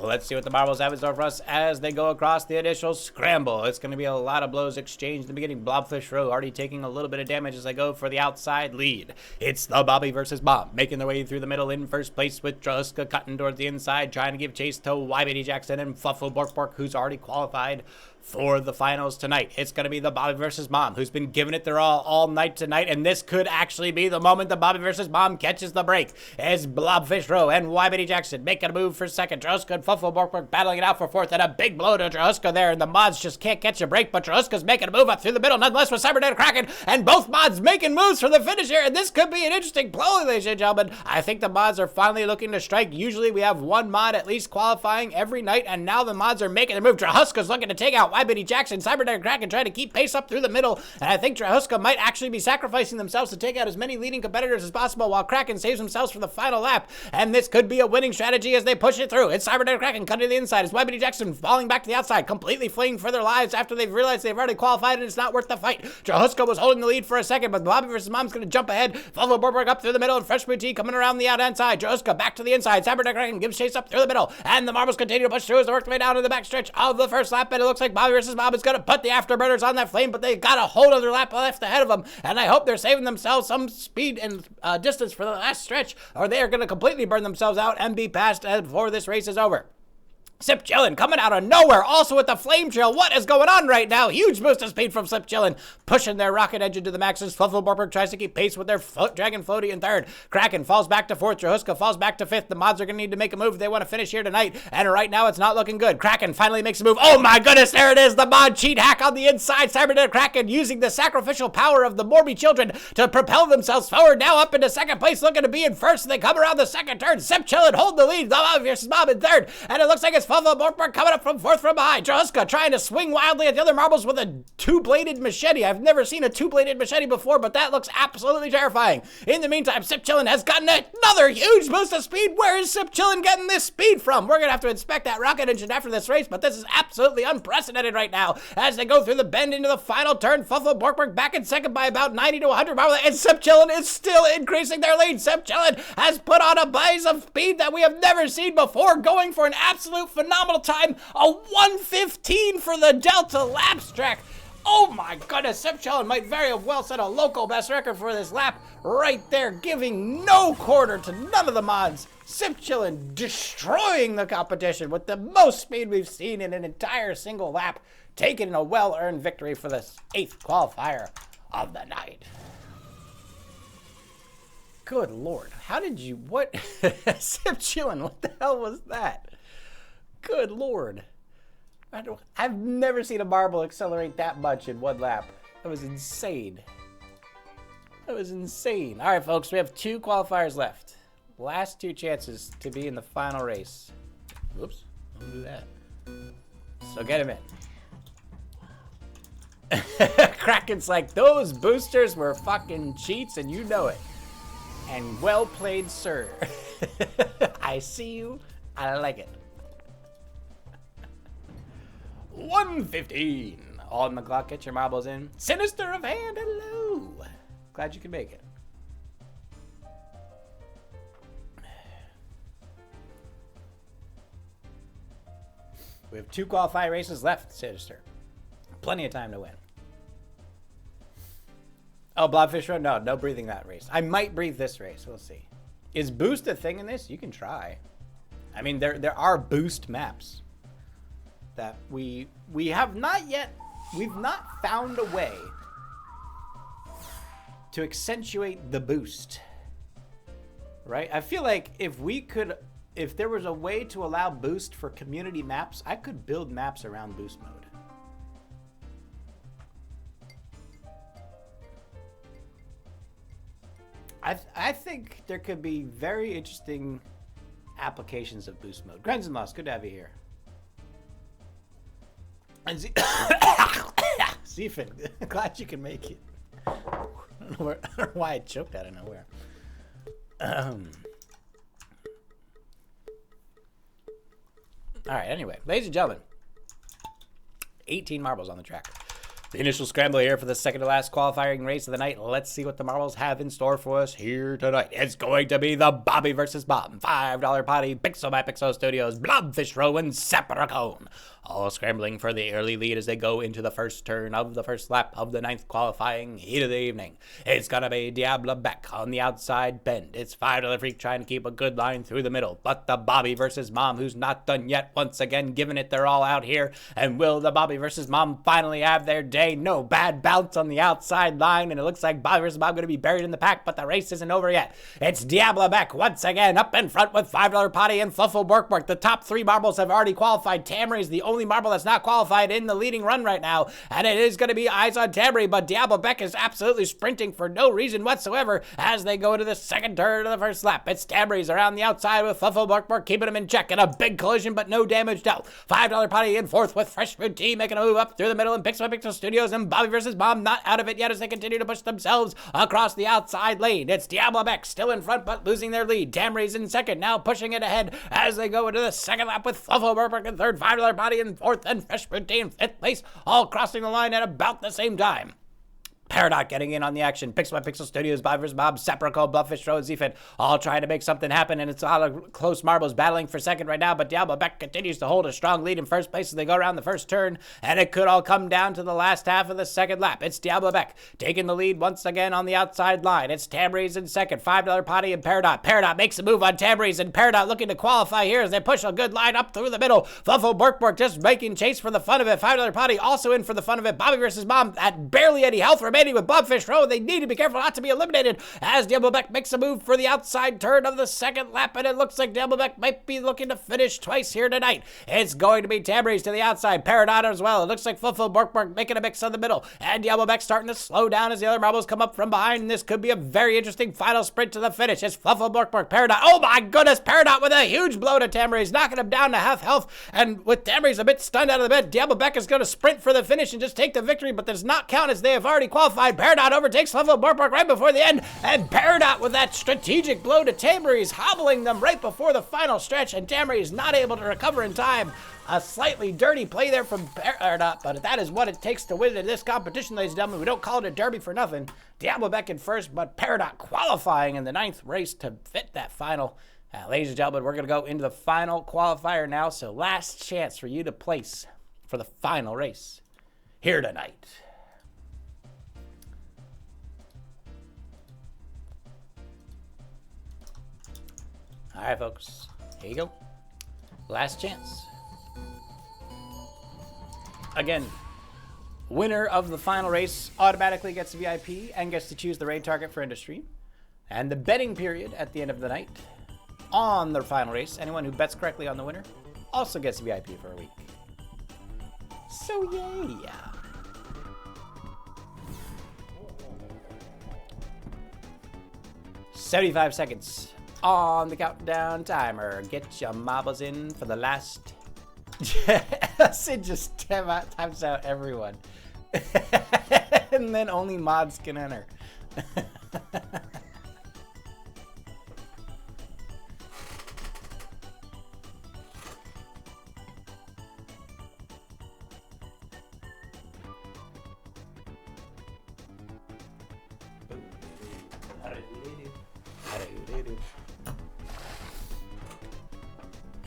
Let's see what the marbles have in store for us as they go across the initial scramble. It's going to be a lot of blows exchanged in the beginning. Blobfish Row already taking a little bit of damage as they go for the outside lead. It's the Bobby versus Bob, making their way through the middle in first place with Druska cutting towards the inside, trying to give chase to YBD Jackson and Fluffle Bork, who's already qualified for the finals tonight. It's going to be the Bobby versus Mom, who's been giving it their all night tonight, and this could actually be the moment the Bobby versus Mom catches the break as Blobfish Row and YBD Jackson making a move for second. Druska and Fluffle Bork battling it out for fourth, and a big blow to Druska there, and the mods just can't catch a break, but Druska's making a move up through the middle, nonetheless, with Cybernetic Kraken, and both mods making moves for the finish here, and this could be an interesting blow, ladies and gentlemen. I think the mods are finally looking to strike. Usually we have one mod at least qualifying every night, and now the mods are making the move. Druska's looking to take out YBD Jackson, Cybernetic Kraken trying to keep pace up through the middle, and I think Drahuska might actually be sacrificing themselves to take out as many leading competitors as possible while Kraken saves themselves for the final lap, and this could be a winning strategy as they push it through. It's Cybernetic Kraken cutting to the inside as YBD Jackson falling back to the outside, completely fleeing for their lives after they've realized they've already qualified and it's not worth the fight. Drahuska was holding the lead for a second, but Bobby versus Mom's going to jump ahead. Fluffle Borberg up through the middle, and Fresh Boutique coming around the outside. Drahuska back to the inside. Cybernetic Kraken gives chase up through the middle, and the marbles continue to push through as they work their way down to the backstretch of the first lap, and it looks like Bobby versus Mom is going to put the afterburners on that flame, but they got a whole other lap left ahead of them, and I hope they're saving themselves some speed and distance for the last stretch, or they are going to completely burn themselves out and be passed before this race is over. Sip Chillin' coming out of nowhere, also with the flame trail. What is going on right now? Huge boost of speed from Sip Chillin', pushing their rocket engine to the maxes. Fluffle Borberg tries to keep pace with their Dragon Floaty in third. Kraken falls back to fourth. Drahuska falls back to fifth. The mods are going to need to make a move if they want to finish here tonight, and right now it's not looking good. Kraken finally makes a move. Oh my goodness, there it is. The mod cheat hack on the inside. Cybernetic Kraken using the sacrificial power of the Morby children to propel themselves forward, now up into second place, looking to be in first, and they come around the second turn. Sip Chillin' hold the lead. The Bob versus Bob in third, and it looks like it's Fluffle Borberg coming up from fourth from behind. Drahuska trying to swing wildly at the other marbles with a two-bladed machete. I've never seen a two-bladed machete before, but that looks absolutely terrifying. In the meantime, Sip Chillin' has gotten another huge boost of speed. Where is Sip Chillin' getting this speed from? We're going to have to inspect that rocket engine after this race, but this is absolutely unprecedented right now as they go through the bend into the final turn. Fluffle Borberg back in second by about 90 to 100 marbles, and Sip Chillin' is still increasing their lead. Sip Chillin' has put on a blaze of speed that we have never seen before, going for an absolute phenomenal time. A 1:15 for the Delta Laps track. Oh my goodness, Sip Chillin' might very well set a local best record for this lap right there, giving no quarter to none of the mods. Sip Chillin' destroying the competition with the most speed we've seen in an entire single lap, taking a well-earned victory for this 8th qualifier of the night. Good Lord, how did you, what? Sip Chillin', what the hell was that? Good Lord. I've never seen a marble accelerate that much in one lap. That was insane. That was insane. All right, folks, we have 2 qualifiers left. Last 2 chances to be in the final race. Whoops, don't do that. So get him in. Kraken's like, those boosters were fucking cheats and you know it. And well played, sir. I see you. I like it. 1:15 on the clock. Get your marbles in. Sinister of hand, hello. Glad you can make it. We have 2 qualifying races left, Sinister. Plenty of time to win. Oh, Blobfish Road? No breathing that race. I might breathe this race. We'll see. Is boost a thing in this? You can try. I mean, there are boost maps that we have not yet, we've not found a way to accentuate the boost, right? I feel like if there was a way to allow boost for community maps, I could build maps around boost mode. I think there could be very interesting applications of boost mode. Grens and Loss, good to have you here. And Zephin, glad you can make it. I don't know why I choked out of nowhere. All right, anyway, ladies and gentlemen, 18 marbles on the track. The initial scramble here for the second to last qualifying race of the night. Let's see what the marbles have in store for us here tonight. It's going to be the Bobby versus Bob $5 potty, Pixel by Pixel Studios, Blobfish Row, and Sapricone. All scrambling for the early lead as they go into the first turn of the first lap of the 9th qualifying heat of the evening. It's going to be Diablo Beck on the outside bend. It's $5 Freak trying to keep a good line through the middle. But the Bobby versus Mom, who's not done yet, once again giving it their all out here. And will the Bobby versus Mom finally have their day? No bad bounce on the outside line, and it looks like Bobby versus Mom going to be buried in the pack, but the race isn't over yet. It's Diablo Beck once again up in front with $5 Potty and Fluffle Borkbork. The top 3 marbles have already qualified. Tamri is the only marble that's not qualified in the leading run right now, and it is going to be eyes on Tamri, but Diablo Beck is absolutely sprinting for no reason whatsoever as they go to the second turn of the first lap. It's Tamri's around the outside with Fluffle Borkbork keeping him in check, and a big collision but no damage dealt. $5 Potty in fourth with Fresh Food Tea making a move up through the middle, and Pixel by Pixel Studios and Bobby versus Mom not out of it yet as they continue to push themselves across the outside lane. It's Diablo Beck still in front but losing their lead. Tamri's in second, now pushing it ahead as they go into the second lap with Fluffle Borkbork in third, $5 Potty in fourth, and Fresh Food Tea in fifth place, all crossing the line at about the same time. Peridot getting in on the action. Pixel by Pixel Studios, Bobby vs. Bob, Saprico, Blubfish Road, Zfit, all trying to make something happen, and it's a lot of close marbles battling for second right now, but Diablo Beck continues to hold a strong lead in first place as they go around the first turn, and it could all come down to the last half of the second lap. It's Diablo Beck taking the lead once again on the outside line. It's Tamri's in second, $5 Potty and Peridot. Peridot makes a move on Tamri's, and Peridot looking to qualify here as they push a good line up through the middle. Fluffle Borkbork just making chase for the fun of it. $5 Potty also in for the fun of it. Bobby versus Mom at barely any health remaining with Blobfish Road. They need to be careful not to be eliminated as Diablo Beck makes a move for the outside turn of the second lap, and it looks like Diablo Beck might be looking to finish twice here tonight. It's going to be Tamri's to the outside, Peridot as well. It looks like Fluffle Borkbork making a mix on the middle, and Diablo Beck starting to slow down as the other marbles come up from behind, and this could be a very interesting final sprint to the finish. It's Fluffle Borkbork, Peridot. Oh my goodness, Peridot with a huge blow to Tamri's, knocking him down to half health, and with Tamri's a bit stunned out of the bed, Diablo Beck is going to sprint for the finish and just take the victory, but does not count as they have already qualified. Peridot overtakes Fluffle Borkbork right before the end, and Peridot with that strategic blow to Tamri's, hobbling them right before the final stretch, and Tamri's not able to recover in time. A slightly dirty play there from Peridot, but that is what it takes to win in this competition, ladies and gentlemen. We don't call it a derby for nothing. Diablo Beck in first, but Peridot qualifying in the 9th race to fit that final. Ladies and gentlemen, we're going to go into the final qualifier now, so last chance for you to place for the final race here tonight. All right, folks, here you go. Last chance. Again, winner of the final race automatically gets a VIP and gets to choose the raid target for industry. And the betting period at the end of the night on the final race, anyone who bets correctly on the winner also gets a VIP for a week. So, yeah. 75 seconds on the countdown timer. Get your marbles in for the last. Sid just times out everyone. And then only mods can enter.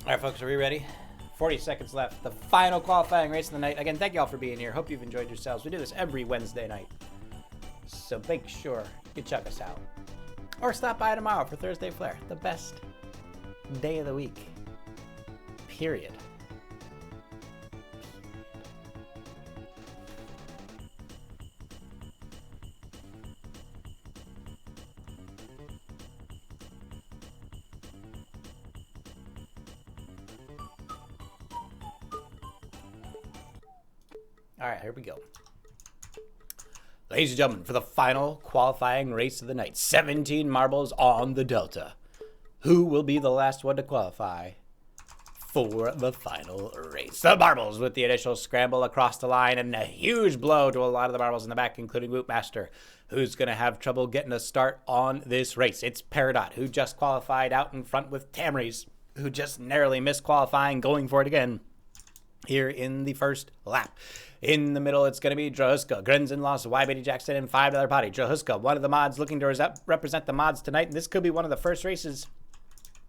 All right, folks, are we ready? 40 seconds left. The final qualifying race of the night. Again, thank you all for being here. Hope you've enjoyed yourselves. We do this every Wednesday night. So make sure you check us out. Or stop by tomorrow for Thursday Flair. The best day of the week. Period. All right, here we go. Ladies and gentlemen, for the final qualifying race of the night, 17 marbles on the Delta. Who will be the last one to qualify for the final race? The marbles with the initial scramble across the line and a huge blow to a lot of the marbles in the back, including Whoopmaster, who's going to have trouble getting a start on this race. It's Peridot, who just qualified out in front with Tamri's, who just narrowly missed qualifying, going for it again. here in the first lap. In the middle, it's going to be Drahuska, Grenzen lost, YBD Jackson, and $5 Potty. Drahuska, one of the mods looking to represent the mods tonight. And this could be one of the first races,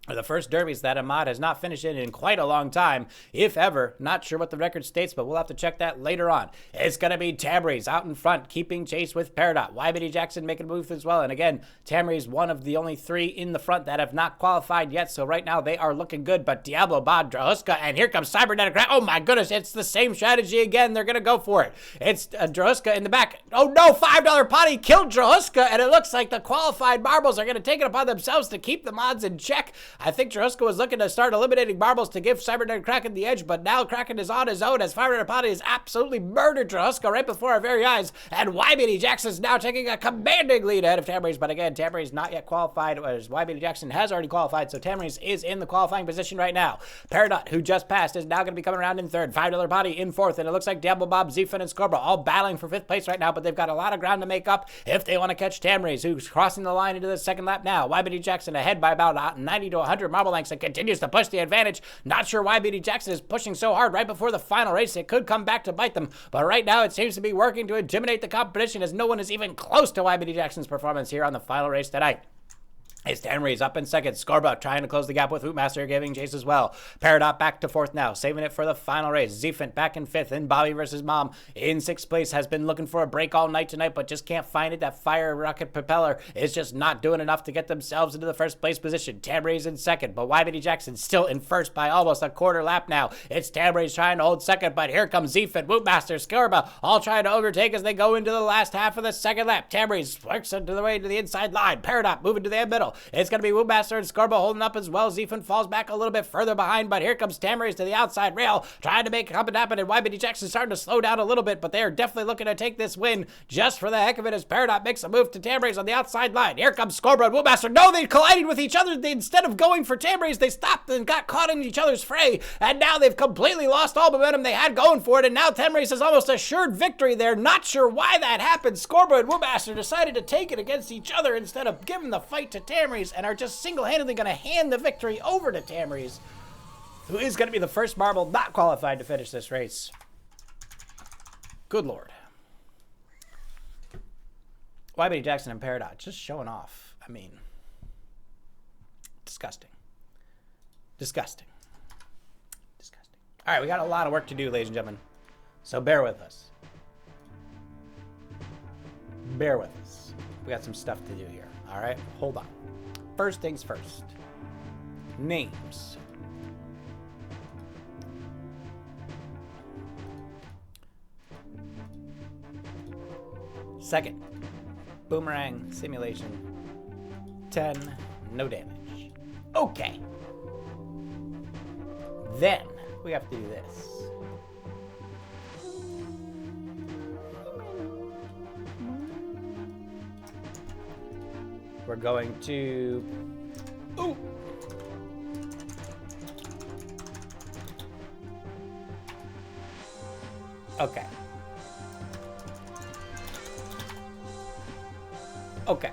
or the first derbies that a mod has not finished in quite a long time, if ever. Not sure what the record states, but we'll have to check that later on. It's going to be Tamri's out in front, keeping chase with Peridot. YBD Jackson making a move as well. And again, Tamri's one of the only 3 in the front that have not qualified yet. So right now they are looking good. But Diablo, Bod, Drahuska, and here comes Cybernetic Rat. Oh my goodness, it's the same strategy again. They're going to go for it. It's Drahuska in the back. Oh no, $5 Potty killed Drahuska, and it looks like the qualified marbles are going to take it upon themselves to keep the mods in check. I think Drahuska was looking to start eliminating marbles to give Cybernetic Kraken the edge, but now Kraken is on his own as $5 Potty has absolutely murdered Drahuska right before our very eyes, and YBD Jackson's now taking a commanding lead ahead of Tamri's, but again, Tamri's not yet qualified, whereas YBD Jackson has already qualified, so Tamri's is in the qualifying position right now. Peridot, who just passed, is now going to be coming around in third. $5 Potty in fourth, and it looks like Diablo Bob, Zephyr, and Scobra all battling for 5th place right now, but they've got a lot of ground to make up if they want to catch Tamri's, who's crossing the line into the second lap now. YBD Jackson ahead by about 90 to 100 marble lengths and continues to push the advantage. Not sure why BD Jackson is pushing so hard right before the final race. It could come back to bite them, but right now it seems to be working to intimidate the competition as no one is even close to YBD Jackson's performance here on the final race tonight. It's Tamri's up in second. Scorba trying to close the gap with Hootmaster giving chase as well. Peridot back to fourth now, saving it for the final race. Zephant back in fifth, and Bobby versus Mom in 6th place has been looking for a break all night tonight, but just can't find it. That fire rocket propeller is just not doing enough to get themselves into the 1st place position. Tamri's in second, but YBD Jackson still in first by almost a quarter lap now. It's Tamri's trying to hold second, but here comes Zephant, Hootmaster, Scorba, all trying to overtake as they go into the last half of the second lap. Tamri's works into the way to the inside line. Peridot moving to the middle. It's going to be Woodmaster and Scorba holding up as well. Zephant falls back a little bit further behind, but here comes Tamri's to the outside rail, trying to make it happen, and YBD Jackson starting to slow down a little bit, but they are definitely looking to take this win just for the heck of it as Peridot makes a move to Tamri's on the outside line. Here comes Scorba and Woodmaster. No, they collided with each other. Instead of going for Tamri's, they stopped and got caught in each other's fray, and now they've completely lost all momentum they had going for it, and now Tamri's has almost assured victory there. Not sure why that happened. Scorba and Woodmaster decided to take it against each other instead of giving the fight to Tamri's, and are just single-handedly going to hand the victory over to Tamri's, who is going to be the first marble not qualified to finish this race. Good Lord. YBD Jackson and Peridot just showing off. I mean, disgusting. Disgusting. Disgusting. All right, we got a lot of work to do, ladies and gentlemen, so bear with us. Bear with us. We got some stuff to do here. All right, hold on. First things first. Names. Second, boomerang simulation. 10, no damage. Okay. Then we have to do this. We're going to... Ooh! Okay. Okay.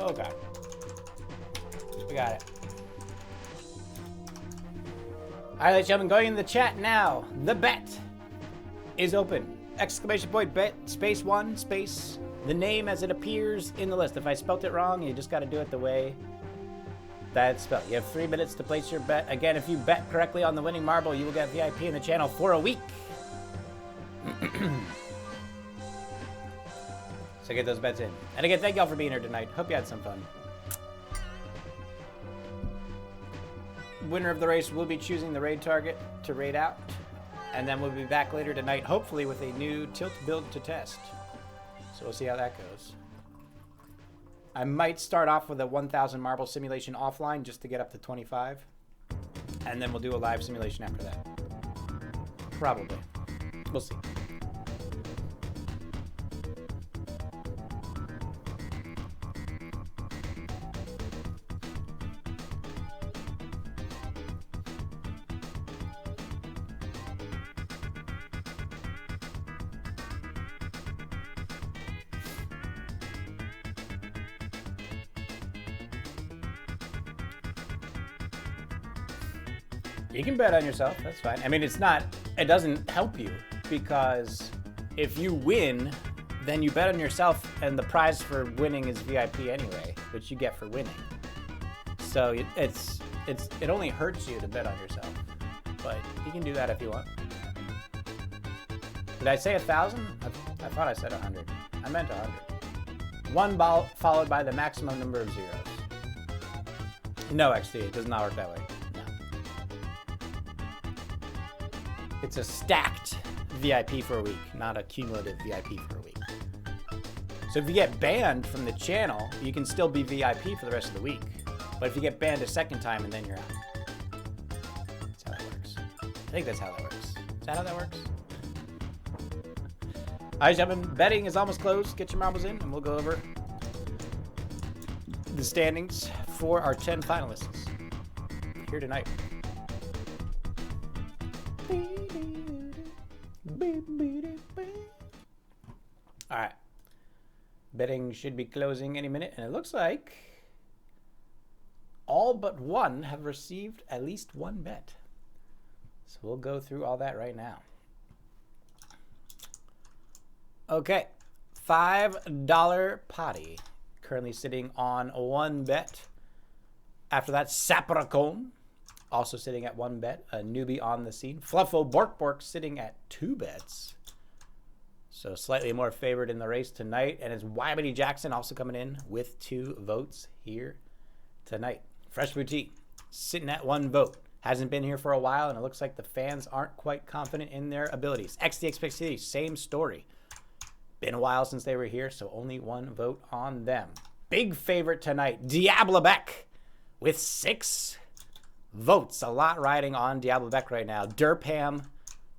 Okay. We got it. All right, ladies and gentlemen, going in the chat now. The bet is open. Exclamation point bet, space 1, space, the name as it appears in the list. If I spelt it wrong, you just got to do it the way that it's spelled. You have 3 minutes to place your bet. Again, if you bet correctly on the winning marble, you will get VIP in the channel for a week. So get those bets in. And again, thank y'all for being here tonight. Hope you had some fun. Winner of the race will be choosing the raid target to raid out. And then we'll be back later tonight, hopefully with a new tilt build to test. So we'll see how that goes. I might start off with a 1,000 marble simulation offline just to get up to 25. And then we'll do a live simulation after that. Probably. We'll see. You can bet on yourself, that's fine. I mean, it doesn't help you, because if you win, then you bet on yourself, and the prize for winning is VIP anyway, which you get for winning. So it only hurts you to bet on yourself, but you can do that if you want. Did I say 1,000? I thought I said 100. I meant 100. One ball followed by the maximum number of zeros. No, actually, it does not work that way. It's a stacked VIP for a week, not a cumulative VIP for a week. So if you get banned from the channel, you can still be VIP for the rest of the week. But if you get banned a second time, and then you're out. That's how that works. I think that's how that works. Is that how that works? All right, gentlemen, betting is almost closed. Get your marbles in, and we'll go over the standings for our 10 finalists here tonight. All right. Betting should be closing any minute, and it looks like all but one have received at least one bet. So we'll go through all that right now. Okay. $5 potty. Currently sitting on one bet. After that, Sapracone. Also sitting at one bet. A newbie on the scene. Fluffo Bork sitting at 2 bets. So slightly more favored in the race tonight. And it's Wybity Jackson also coming in with 2 votes here tonight. Fresh Boutique sitting at 1 vote. Hasn't been here for a while, and it looks like the fans aren't quite confident in their abilities. XDXP City, same story. Been a while since they were here, so only 1 vote on them. Big favorite tonight, Diablo Beck with 6 votes. A lot riding on Diablo Beck right now. Derpham,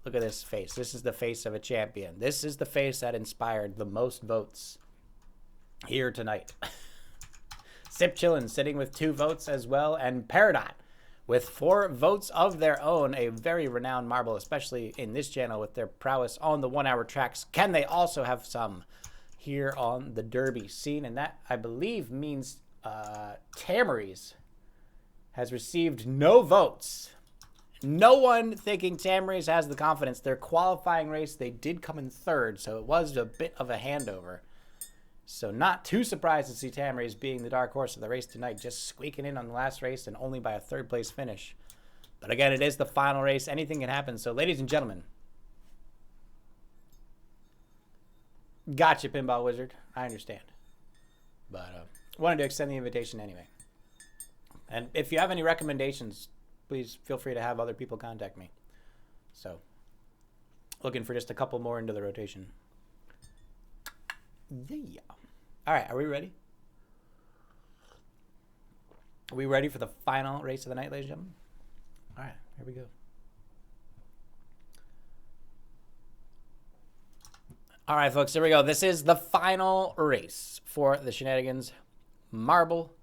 look at this face. This is the face of a champion. This is the face that inspired the most votes here tonight. Sip Chillin' sitting with 2 votes as well, and Peridot with 4 votes of their own. A very renowned marble, especially in this channel with their prowess on the 1-hour tracks. Can they also have some here on the Derby scene? And that, I believe, means Tamariz has received no votes. No one thinking Tamariz has the confidence. Their qualifying race, they did come in 3rd, so it was a bit of a handover. So not too surprised to see Tamariz being the dark horse of the race tonight, just squeaking in on the last race and only by a 3rd place finish. But again, it is the final race. Anything can happen. So ladies and gentlemen, gotcha, Pinball Wizard. I understand. But wanted to extend the invitation anyway. And if you have any recommendations, please feel free to have other people contact me. So looking for just a couple more into the rotation. Yeah. All right, are we ready? Are we ready for the final race of the night, ladies and gentlemen? All right, here we go. All right, folks, here we go. This is the final race for the Shenanigans Marble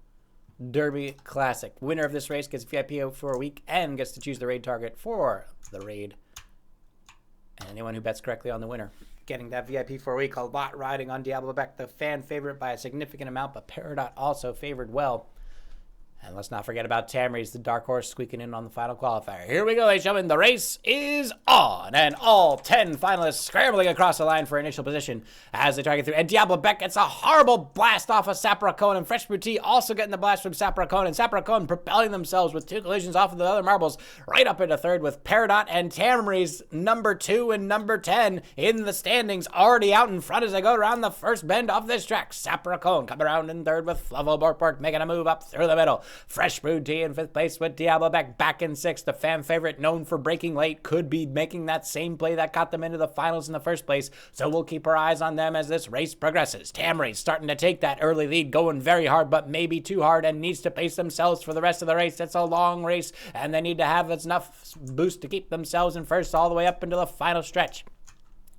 Derby Classic. Winner of this race gets VIP for a week and gets to choose the raid target for the raid. And anyone who bets correctly on the winner getting that VIP for a week. A lot riding on Diablo Beck, the fan favorite by a significant amount, but Peridot also favored well. And let's not forget about Tamariz, the dark horse, squeaking in on the final qualifier. Here we go, ladies and gentlemen. The race is on, and all 10 finalists scrambling across the line for initial position as they try to get through. And Diablo Beck gets a horrible blast off of Sapracone, and Fresh Boutique also getting the blast from Sapracone, and Sapracone propelling themselves with 2 collisions off of the other marbles right up into 3rd with Peridot and Tamariz number 2 and number 10 in the standings, already out in front as they go around the first bend of this track. Sapracone coming around in 3rd with Fluffo Bork making a move up through the middle. Fresh Brewed Tea in 5th place with Diablo Beck back in 6th. The fan favorite known for breaking late could be making that same play that got them into the finals in the first place. So we'll keep our eyes on them as this race progresses. Tamariz starting to take that early lead, going very hard, but maybe too hard, and needs to pace themselves for the rest of the race. It's a long race, and they need to have enough boost to keep themselves in first all the way up into the final stretch.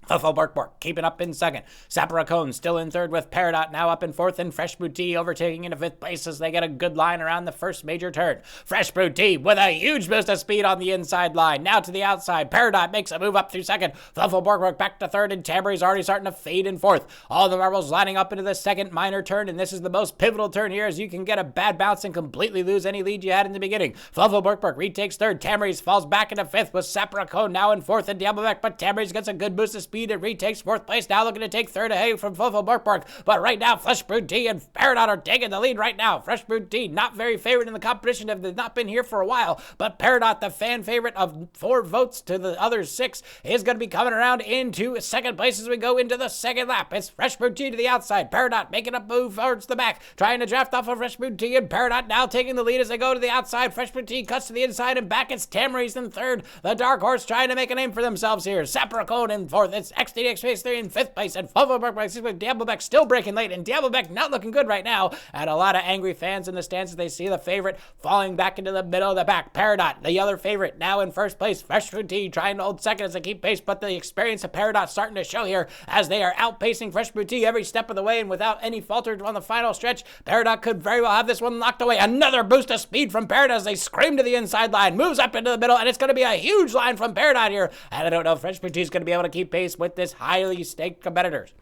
Fuffle Bork keeping up in second. Saparacone still in third with Peridot now up in fourth, and Fresh Brew Tea overtaking into fifth place as they get a good line around the first major turn. Fresh Brew Tea with a huge boost of speed on the inside line. Now to the outside. Peridot makes a move up through second. Fuffle Bork back to third, and Tambourine's already starting to fade in fourth. All the marbles lining up into the second minor turn, and this is the most pivotal turn here as you can get a bad bounce and completely lose any lead you had in the beginning. Fuffle Bork retakes third. Tambourine's falls back into fifth with Saparacone now in fourth and Diableback, but Tambourine's gets a good boost of speed and retakes fourth place, now looking to take third away from Fuffle Bork. But right now, Fresh Brew Tea and Peridot are taking the lead right now. Fresh Brew Tea, not very favored in the competition, have not been here for a while, but Peridot, the fan favorite of 4 votes to the other 6, is going to be coming around into second place as we go into the second lap. It's Fresh Brew Tea to the outside. Peridot making a move towards the back, trying to draft off of Fresh Brew Tea, and Peridot now taking the lead as they go to the outside. Fresh Brew Tea cuts to the inside and back. It's Tambourine's in third. The Dark Horse trying to make a name for themselves here. Saparacone in fourth. It's XTDX Phase 3 in fifth place, and Fuffle Bork with Diableback still breaking late, and Diableback not looking good right now. And a lot of angry fans in the stands as they see the favorite falling back into the middle of the pack. Peridot, the other favorite, now in first place. Fresh Brew Tea trying to hold second as they keep pace, but the experience of Peridot starting to show here as they are outpacing Fresh Brew Tea every step of the way, and without any falter on the final stretch, Peridot could very well have this one locked away. Another boost of speed from Peridot as they scream to the inside line, moves up into the middle, and it's going to be a huge line from Peridot here. And I don't know if Fresh Brew Tea is going to be able to keep pace with this highly staked competitors.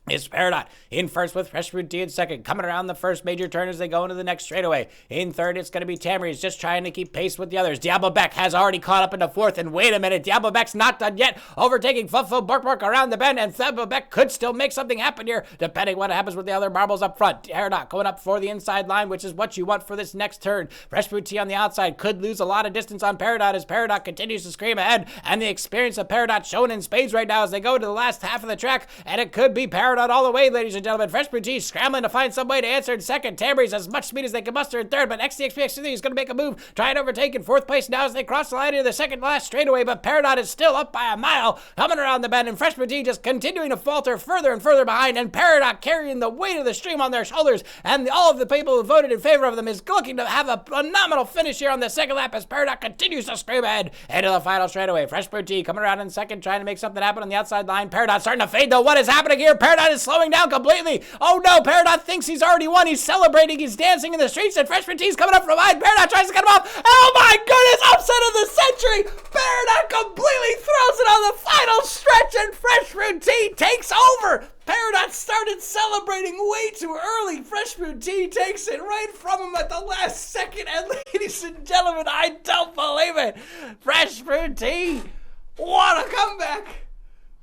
It's Peridot in first with Fresh Brew Tea in second, coming around the first major turn as they go into the next straightaway. In third, it's going to be Tambourine's just trying to keep pace with the others. Diableback has already caught up into fourth, and wait a minute, Diableback's not done yet, overtaking Fuffle Bork around the bend, and Diableback could still make something happen here, depending what happens with the other marbles up front. Peridot going up for the inside line, which is what you want for this next turn. Fresh Brew Tea on the outside could lose a lot of distance on Peridot as Peridot continues to scream ahead, and the experience of Peridot shown in spades right now as they go to the last half of the track, and it could be Peridot all the way, ladies and gentlemen. Fresh Brew Tea scrambling to find some way to answer in second. Tambourine's as much speed as they can muster in third, but XTXPX3 is going to make a move, try and overtake in fourth place now as they cross the line into the second last straightaway, but Peridot is still up by a mile, coming around the bend, and Fresh Brew Tea just continuing to falter further and further behind, and Peridot carrying the weight of the stream on their shoulders, and all of the people who voted in favor of them is looking to have a phenomenal finish here on the second lap as Peridot continues to scream ahead into the final straightaway. Fresh Brew Tea coming around in second, trying to make something happen on the outside line. Peridot starting to fade though. What is happening here? Peridot is slowing down completely. Oh no, Peridot thinks he's already won. He's celebrating. He's dancing in the streets, and Fresh Brew Tea's coming up from behind. Peridot tries to cut him off. Oh my goodness, upset of the century. Peridot completely throws it on the final stretch, and Fresh Brew Tea takes over. Peridot started celebrating way too early. Fresh Brew Tea takes it right from him at the last second, and ladies and gentlemen, I don't believe it. Fresh Brew Tea, what a comeback.